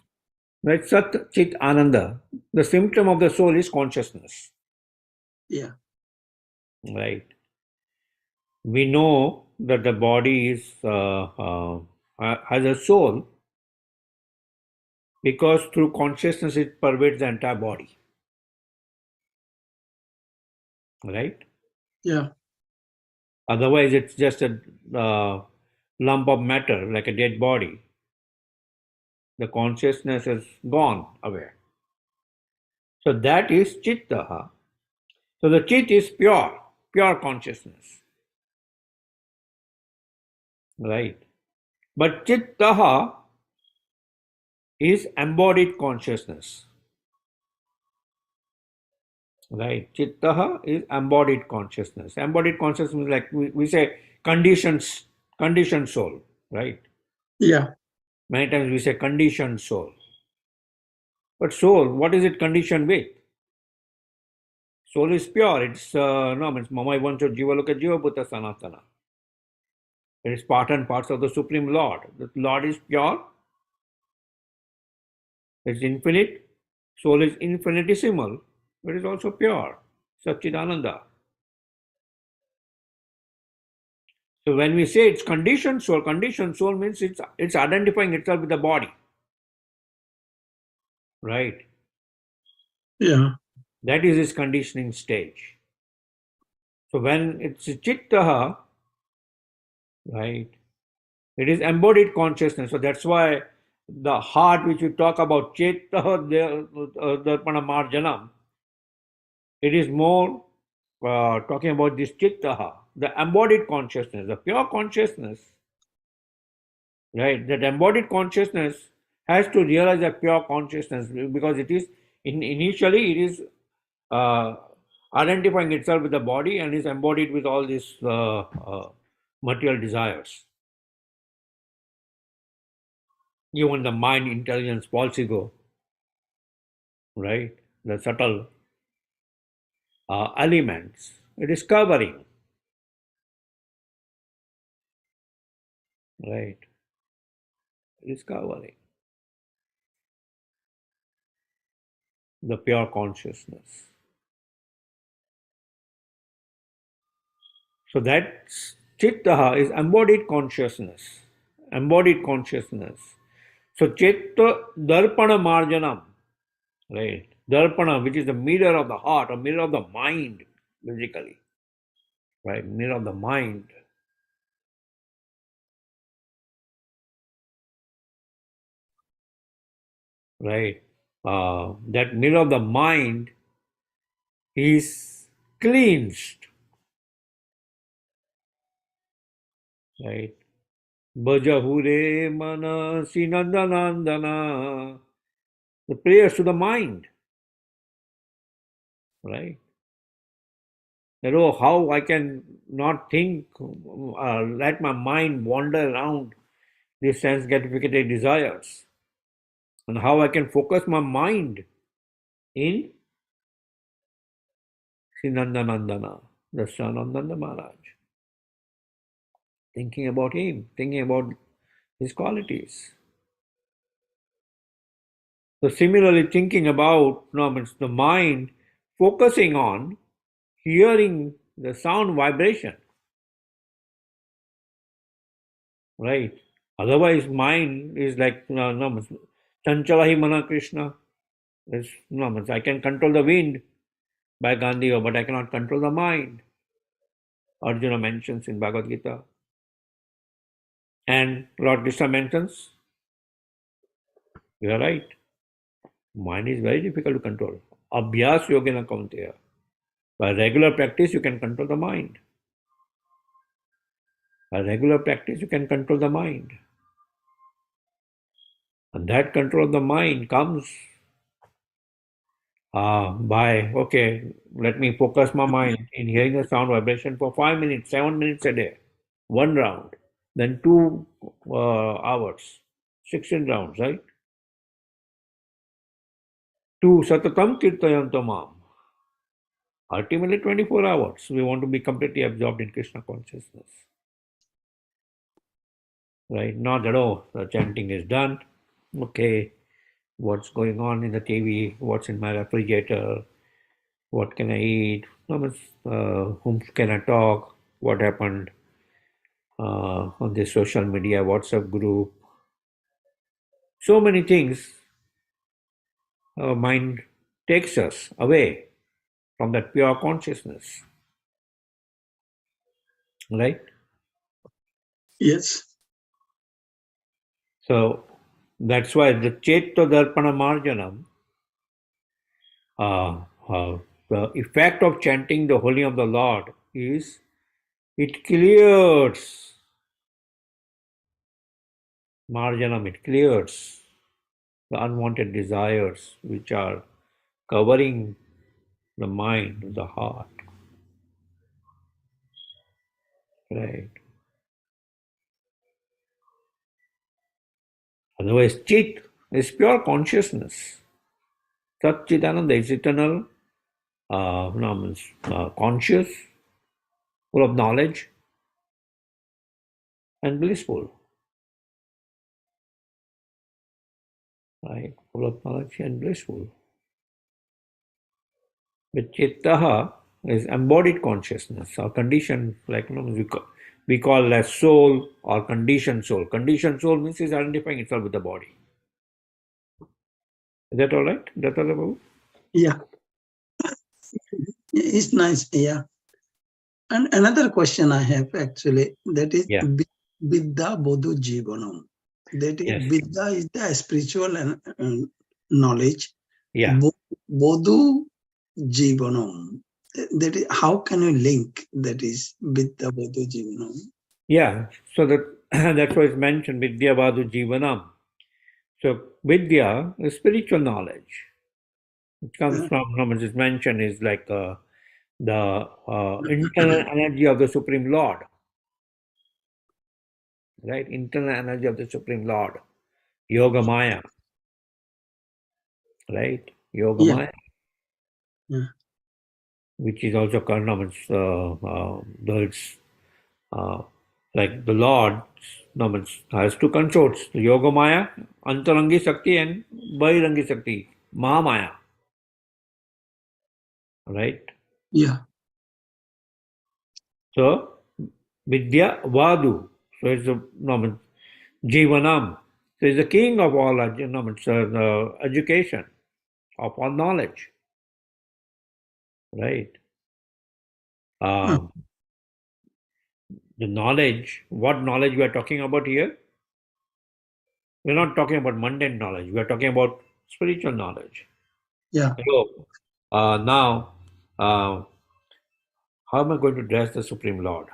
right, Sat Chit Ananda. The symptom of the soul is consciousness. Yeah. Right. We know that the body is has a soul because through consciousness it pervades the entire body. Right? Yeah. Otherwise, it's just a lump of matter, like a dead body. The consciousness has gone away. So that is Chittaha. So the Chit is pure consciousness. Right? But Chittaha is embodied consciousness. Right? Chittaha is embodied consciousness. Embodied consciousness is like we say conditioned soul. Right? Yeah. Many times we say conditioned soul. But soul, what is it conditioned with? Soul is pure. It's no, it's Mamai Vancho Jiva Loka Jiva Bhuta Sanatana. It is part and parts of the Supreme Lord. The Lord is pure. It's infinite. Soul is infinitesimal. It is also pure. Satchidananda. So when we say it's conditioned soul means it's identifying itself with the body. Right? Yeah. That is its conditioning stage. So when it's chittaha, right, it is embodied consciousness. So that's why the heart which you talk about, chittaha darpana marjanam, it is more talking about this chittaha, the embodied consciousness, the pure consciousness, right? That embodied consciousness has to realize that pure consciousness because it is initially it is identifying itself with the body and is embodied with all these material desires. Even the mind, intelligence, false ego, right? The subtle elements. It is covering, right? It is covering the pure consciousness. So that chitta is embodied consciousness. Embodied consciousness. So chitta darpana marjanam, right? Darpana, which is the mirror of the heart or mirror of the mind, basically, right? Mirror of the mind. Right? That mirror of the mind is cleansed, right? Bhajahure mana sinandanandana. The prayers to the mind, right? That, oh, how I can not think, let my mind wander around these sense gratificatory desires, and how I can focus my mind in Sri Nandanandana, the son of Nanda Maharaj, thinking about him, thinking about his qualities. So similarly, thinking about means the mind focusing on hearing the sound vibration, right? Otherwise, mind is like Chanchalahi Mana Krishna. Means I can control the wind by Gandhi, but I cannot control the mind. Arjuna mentions in Bhagavad Gita. And Lord Krishna mentions, you are right. Mind is very difficult to control. Abhyas yogena kaunteya. By regular practice, you can control the mind. By regular practice, you can control the mind. And that control of the mind comes by, okay, let me focus my mind in hearing the sound vibration for 5 minutes, 7 minutes a day, one round, then 2 hours, 16 rounds, right? Tu satatam kirtayantamam. Ultimately, 24 hours. We want to be completely absorbed in Krishna consciousness. Right? Not that, oh, the chanting is done. Okay, what's going on in the TV? What's in my refrigerator? What can I eat? Whom can I talk? What happened on this social media, WhatsApp group? So many things our mind takes us away from that pure consciousness. Right? Yes. So that's why the Cheto Darpana Marjanam, the effect of chanting the Holy of the Lord is it clears Marjanam, it clears the unwanted desires which are covering the mind, the heart. Right? Otherwise, Chit is pure consciousness. Sat Chidananda is eternal, conscious, full of knowledge, and blissful. Right? Full of knowledge and blissful. But Chittaha is embodied consciousness or conditioned, like we call as soul or conditioned soul. Conditioned soul means it's identifying itself with the body. Is that all right? That's all about? Yeah. It's nice. Yeah. And another question I have actually, that is Yeah. Vidya Bodhu Jivanam. That is, Yes. Vidya is the spiritual and knowledge. Yeah. Bodhu Jivanam. That is, how can you link that is Vidya Bodhu Jivanam? Yeah. So that's why it's mentioned Vidya Vadu Jivanam. So Vidya is spiritual knowledge. It comes from, as it's mentioned, is like the internal energy of the Supreme Lord. Right? Internal energy of the Supreme Lord. Yoga Maya. Right? Yoga Yeah. Maya. Yeah. Which is also called, it's like the Lord has two consorts, Yoga Maya, Antarangi Shakti and Bahirangi Shakti, Mahamaya. Right? Yeah. So, Vidya Vadu. So it's the Jivanam. So it's the king of all the education, of all knowledge. Right? The knowledge, what knowledge we are talking about here? We're not talking about mundane knowledge. We are talking about spiritual knowledge. Yeah. So now, how am I going to dress the Supreme Lord?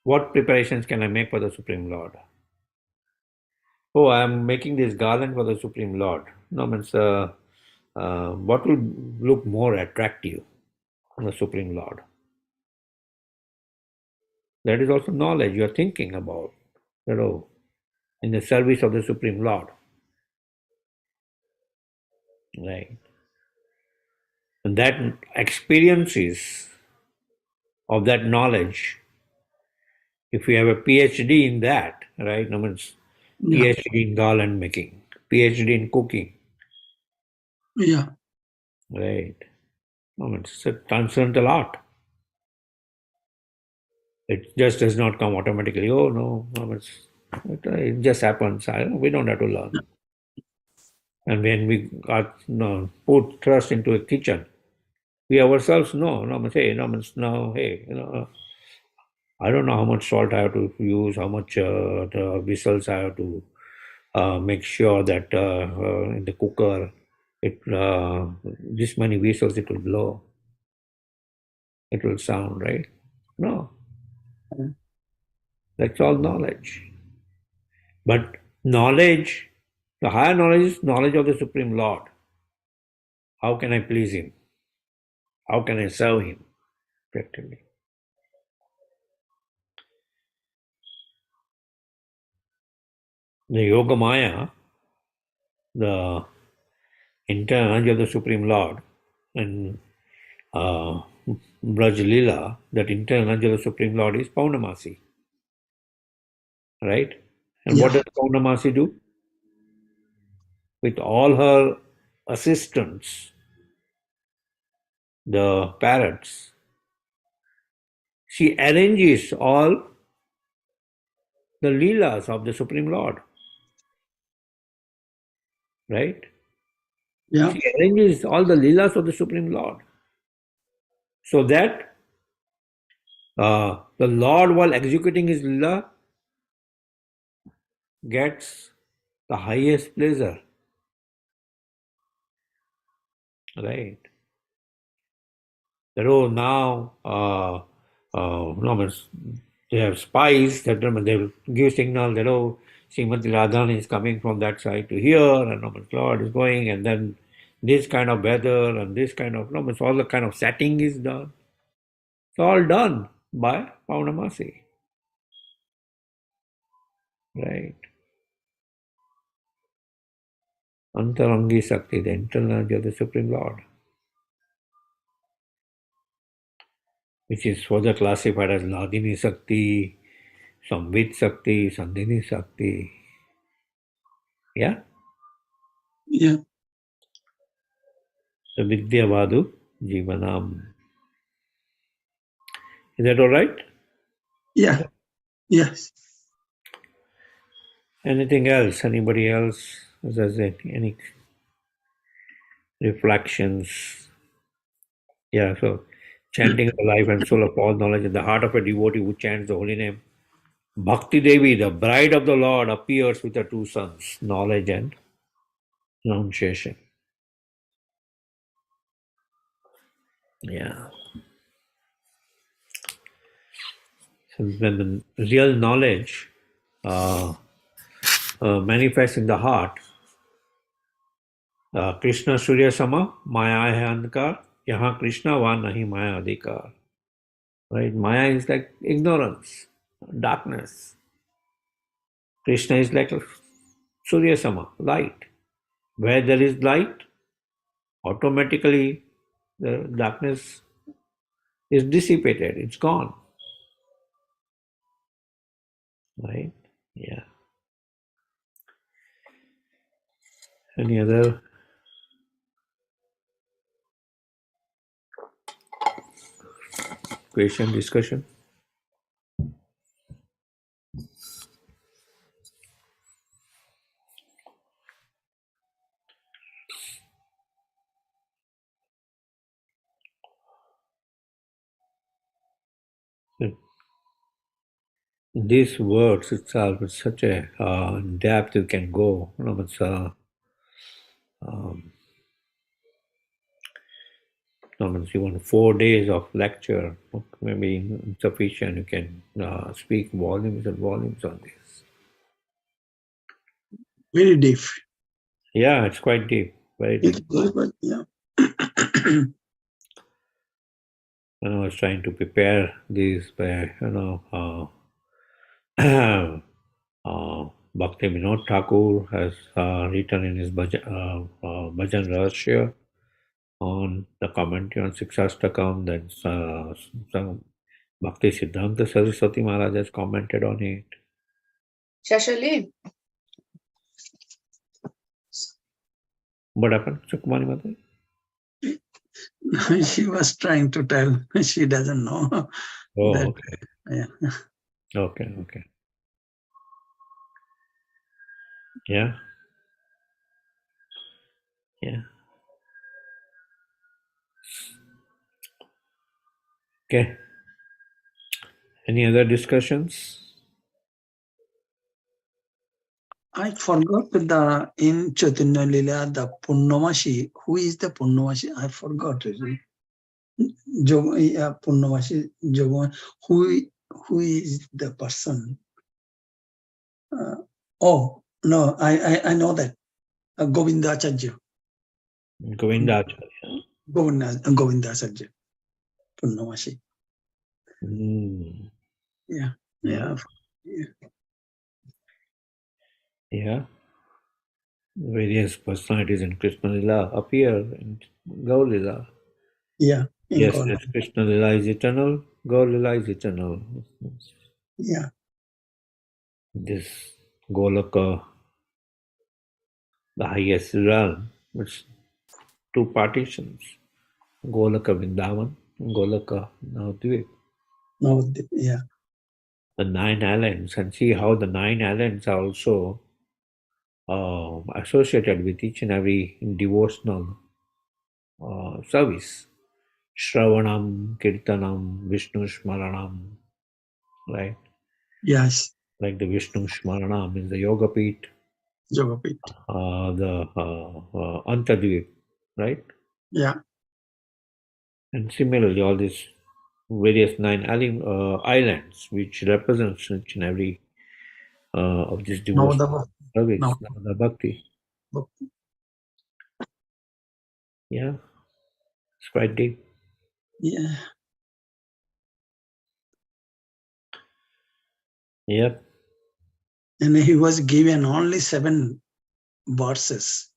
What preparations can I make for the Supreme Lord? Oh, I am making this garland for the Supreme Lord. No, means what will look more attractive on the Supreme Lord? That is also knowledge you are thinking about. in the service of the Supreme Lord. Right. And that experiences of that knowledge, if you have a PhD in that, right? No means Yeah. PhD in garland making, PhD in cooking, Yeah. right? No means it's a transcendental art. It just does not come automatically. Oh no, no means it just happens. We don't have to learn. And when we got put trust into a kitchen, we ourselves know. No means hey, no means no hey, I don't know how much salt I have to use, how much the whistles I have to make sure that in the cooker, it this many whistles it will blow, it will sound right. No, that's all knowledge. But knowledge, the higher knowledge is knowledge of the Supreme Lord. How can I please Him? How can I serve Him effectively? The Yoga Maya, the internal energy of the Supreme Lord, and Braj Lila, that internal energy of the Supreme Lord is Paunamasi, right? And what Yeah. does Paunamasi do? With all her assistants, the parrots, she arranges all the Leelas of the Supreme Lord, right? Yeah. She arranges all the Leelas of the Supreme Lord so that the Lord, while executing his Leela, gets the highest pleasure, right? That oh now no, they have spies that they will give signal that oh Srimati Radhan is coming from that side to here and no, Lord is going and then this kind of weather and this kind of no, all the kind of setting is done. It's all done by Paunamasi, right? Antarangi Sakti, the internal energy of the Supreme Lord, which is further classified as Ladini Sakti, Samvit Sakti, Sandhini Sakti. Yeah? Yeah. The Vidyavadu Jivanam. Is that all right? Yeah. Yes. Anything else? Anybody else? Has any reflections? Yeah, so chanting the life and soul of all knowledge in the heart of a devotee who chants the holy name. Bhakti Devi, the bride of the Lord, appears with her two sons, knowledge and renunciation. Yeah. So when the real knowledge uh, manifests in the heart, Krishna सूर्य सम माया है अंधकार यहाँ कृष्ण वहाँ नहीं माया अधिकार right maya is like ignorance darkness krishna is like surya sama light where there is light automatically the darkness is dissipated, it's gone, right? Yeah. Any other question discussion? These words itself is such a depth you can go. You know, it's, um, no, means you want 4 days of lecture, maybe insufficient. You can speak volumes and volumes on this. Very deep. Yeah, it's quite deep, very It's deep. good, but yeah. And I was trying to prepare these by, Bhakti Vinod Thakur has written in his Bhajan Rahasya on the commentary on Sikshastakam. Then some Bhakti Siddhanta Saraswati Maharaj has commented on it. Shashali, What happened, Sukumani Mata? She was trying to tell, she doesn't know Oh, that. okay. Yeah. Okay, okay. Yeah. Yeah. Okay. Any other discussions? I forgot in Chaitanya Lila, the Purnamashi. Who is the Purnamashi? I forgot it. Purnamashi Jogo. Who is the person? Oh no, I know that. Govindacharya. Govindacharya. Govindacharya. Purnamashi. Mm. Yeah. Yeah. Yeah. Yeah. Various personalities in Krishna Lila appear in Gaur Lila. Yeah. In Yes, God. yes, Krishna Lila is eternal, Gaur Lila is eternal. Yeah. This Golaka, the highest realm, it's two partitions, Golaka Vrindavan, Golaka Navadvip. No. Yeah. The 9 islands, and see how the 9 islands are also associated with each and every devotional service. Shravanam, Kirtanam, Vishnu Smaranam, right? Yes. Like the Vishnu Smaranam is the Yoga Peeth, Jogapit. the Antadvip, right? Yeah. And similarly, all these various islands, which represents each and every of this Now devotional the service, now. the bhakti. Yeah, it's quite deep. Yeah. Yep. And he was given only 7 verses.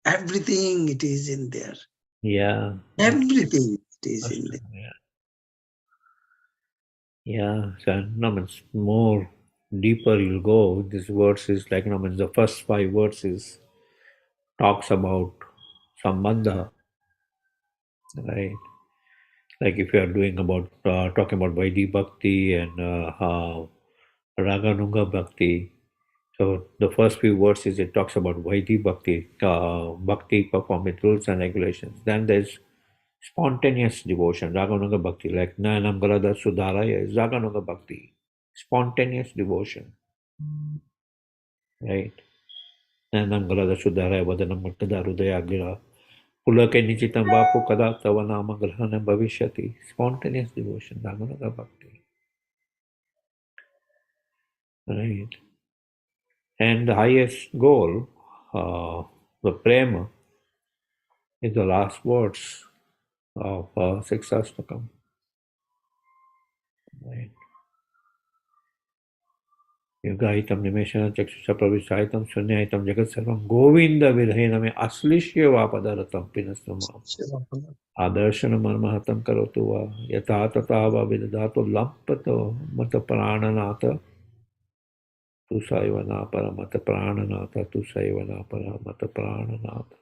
Everything it is in there. Yeah. Everything it is in there. Yeah. Yeah. So, no, means more deeper you'll go. This verse is like, no, means the first 5 verses talks about Sambandha, right? Like if you are doing about talking about Vaidhi Bhakti and Raganunga Bhakti. So the first few verses it talks about Vaidhi Bhakti, Bhakti performed with rules and regulations. Then there's spontaneous devotion, Raganunga Bhakti, like Nayanam Galada Sudharaya is Raganunga Bhakti, spontaneous devotion, right? Nayanam Galada Sudharaya Vadanam Maktada Rudaya Gira. Pulake Nichitam Vapu Kada Tavanama Grahana Bhavishyati, spontaneous devotion, Raganunga Bhakti, right? And the highest goal, the prema, is the last words of Sikshastakam. Right? Yugahitam nimeshana chakshusha pravisahitam sunyahitam jagat sarvam govinda vidhena me aslishya vapadaratam pinastamam adarshana marmahatam karotu va yata tata va vidadato lampato mata prananata tu saivana para mata prananata tu saivana para mata prananata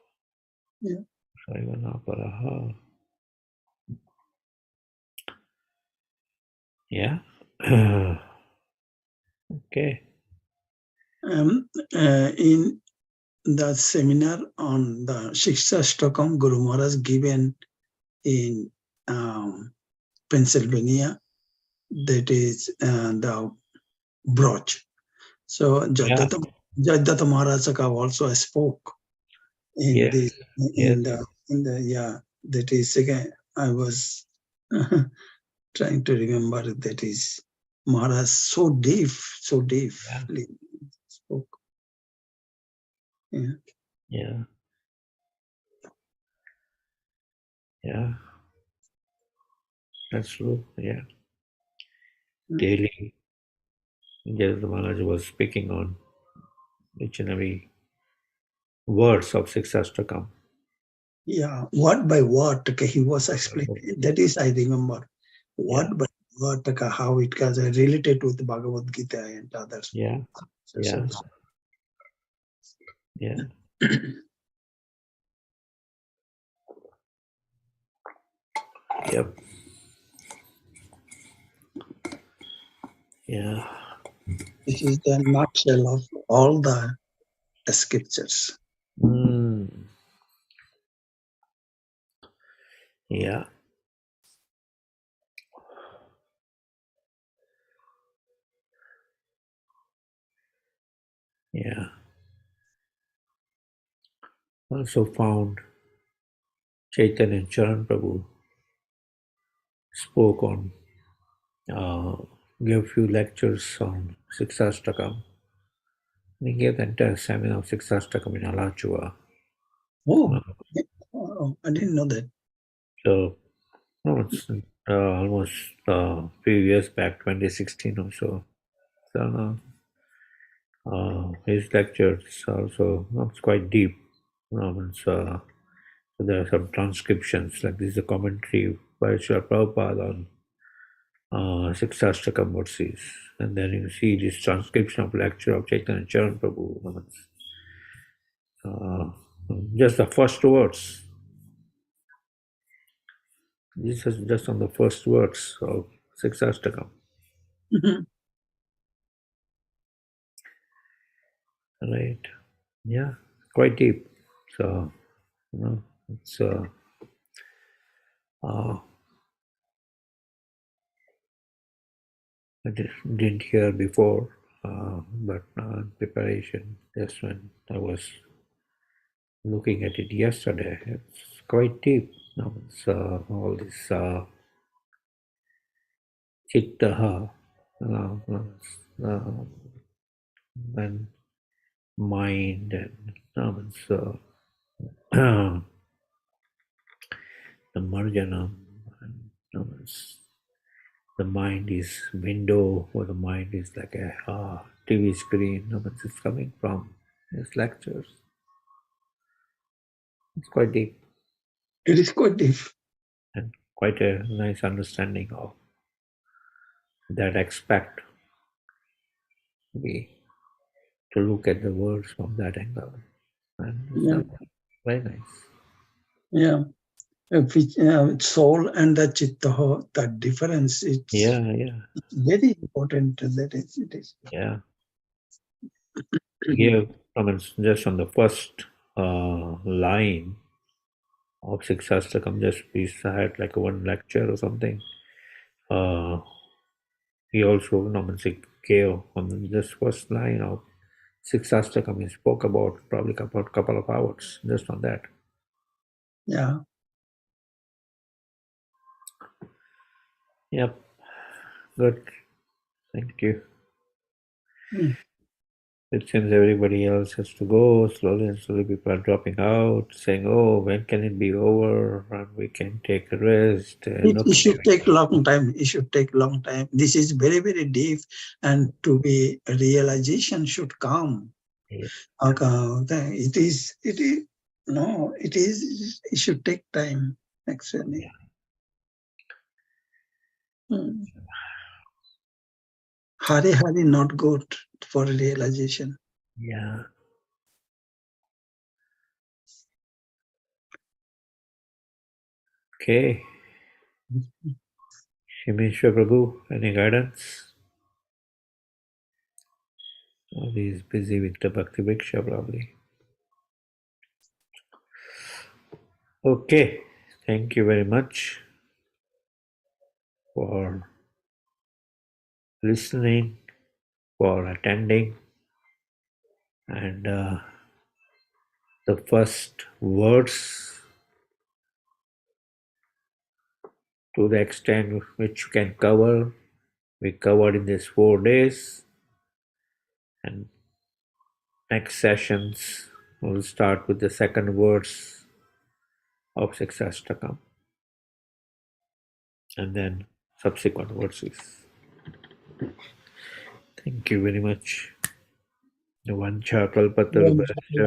Yeah. saivana para. Yeah. Okay. In the seminar on the Sikshastakam, Guru Maharaj given in Pennsylvania, that is the brooch. So Yeah. Jajadata Maharaj also spoke in Yes. the Yes. yeah, that is again I was trying to remember that is Maharaj so Yeah. deeply spoke. Yeah. Yeah. Yeah. That's true. Yeah. Mm. Daily, Jayadvaita Maharaj was speaking on each and every words of Sikshastakam. Yeah, word by word, okay, he was explaining. That is, I remember, word by word, okay, how it was related with Bhagavad Gita and others. Yeah, yeah, yeah, yep, yeah. This is the nutshell of all the scriptures. Mm, yeah, yeah. Also found Chaitanya Charan Prabhu spoke on, gave few lectures on Sikshastakam. He gave the entire seminar of Sikshastakam in Alachua. Oh, I didn't know that. So, no, it's almost a few years back, 2016 or so. So, his lectures also, it's quite deep. So there are some transcriptions, like this is a commentary by Srila Prabhupada on Sikshastakam verses. And then you see this transcription of lecture of Chaitanya Charan Prabhu. Uh, just the first words. This is just on the first words of Sikshastakam. Mhm. Right? Yeah, quite deep. So, it's uh, I didn't hear before, but in preparation, just when I was looking at it yesterday, it's quite deep. It's all this chittaha, and mind, and the marjanam, and the mind is window, or the mind is like a TV screen. It's coming from his lectures. It's quite deep It is quite deep. and quite a nice understanding of that aspect. We to look at the words from that angle, and it's Yeah, very nice. yeah. Soul and the chitta, the difference, it's Yeah, very important. That is, it is. yeah. Give comments just on the first line of Sikshastakam, just we had like one lecture or something. He also gave on this first line of Sikshastakam. He spoke about probably about couple of hours just on that. Yeah. Yep, good. Thank you. Mm. It seems everybody else has to go. Slowly and slowly, people are dropping out, saying, "Oh, when can it be over? And we can take a rest." It should take long time. It should take long time. This is very, very deep, and to be realization should come. Yeah, Okay, it is. It is. No, it is. It should take time. Actually. Hmm. Hurry, hurry, not good for realization. yeah. Okay. Shimeshwar Prabhu, any guidance? Oh, he's busy with the Bhakti Vriksha probably. Okay. Thank you very much for listening, for attending, and the first words to the extent which you can cover, we covered in these 4 days, and next sessions we'll start with the second words of Sikshastakam and then subsequent verses. Thank you very much. Vancha kalpatarubhascha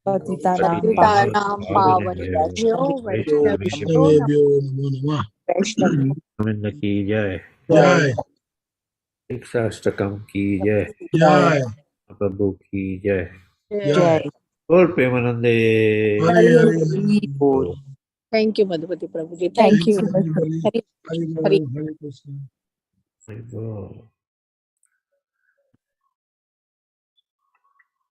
पतितानां पावनेभ्यो वैष्णवेभ्यो नमो नमः। वैष्णव गोविंद की जय। जय शिक्षाष्टकम की जय। जय प्रभु की जय। जय और प्रेमानंदे। हरि हरि बोल। Thank you Madhupati Prabhu ji, thank you. Hari Hari Hari Hari Hari Krishna. Hari बोल।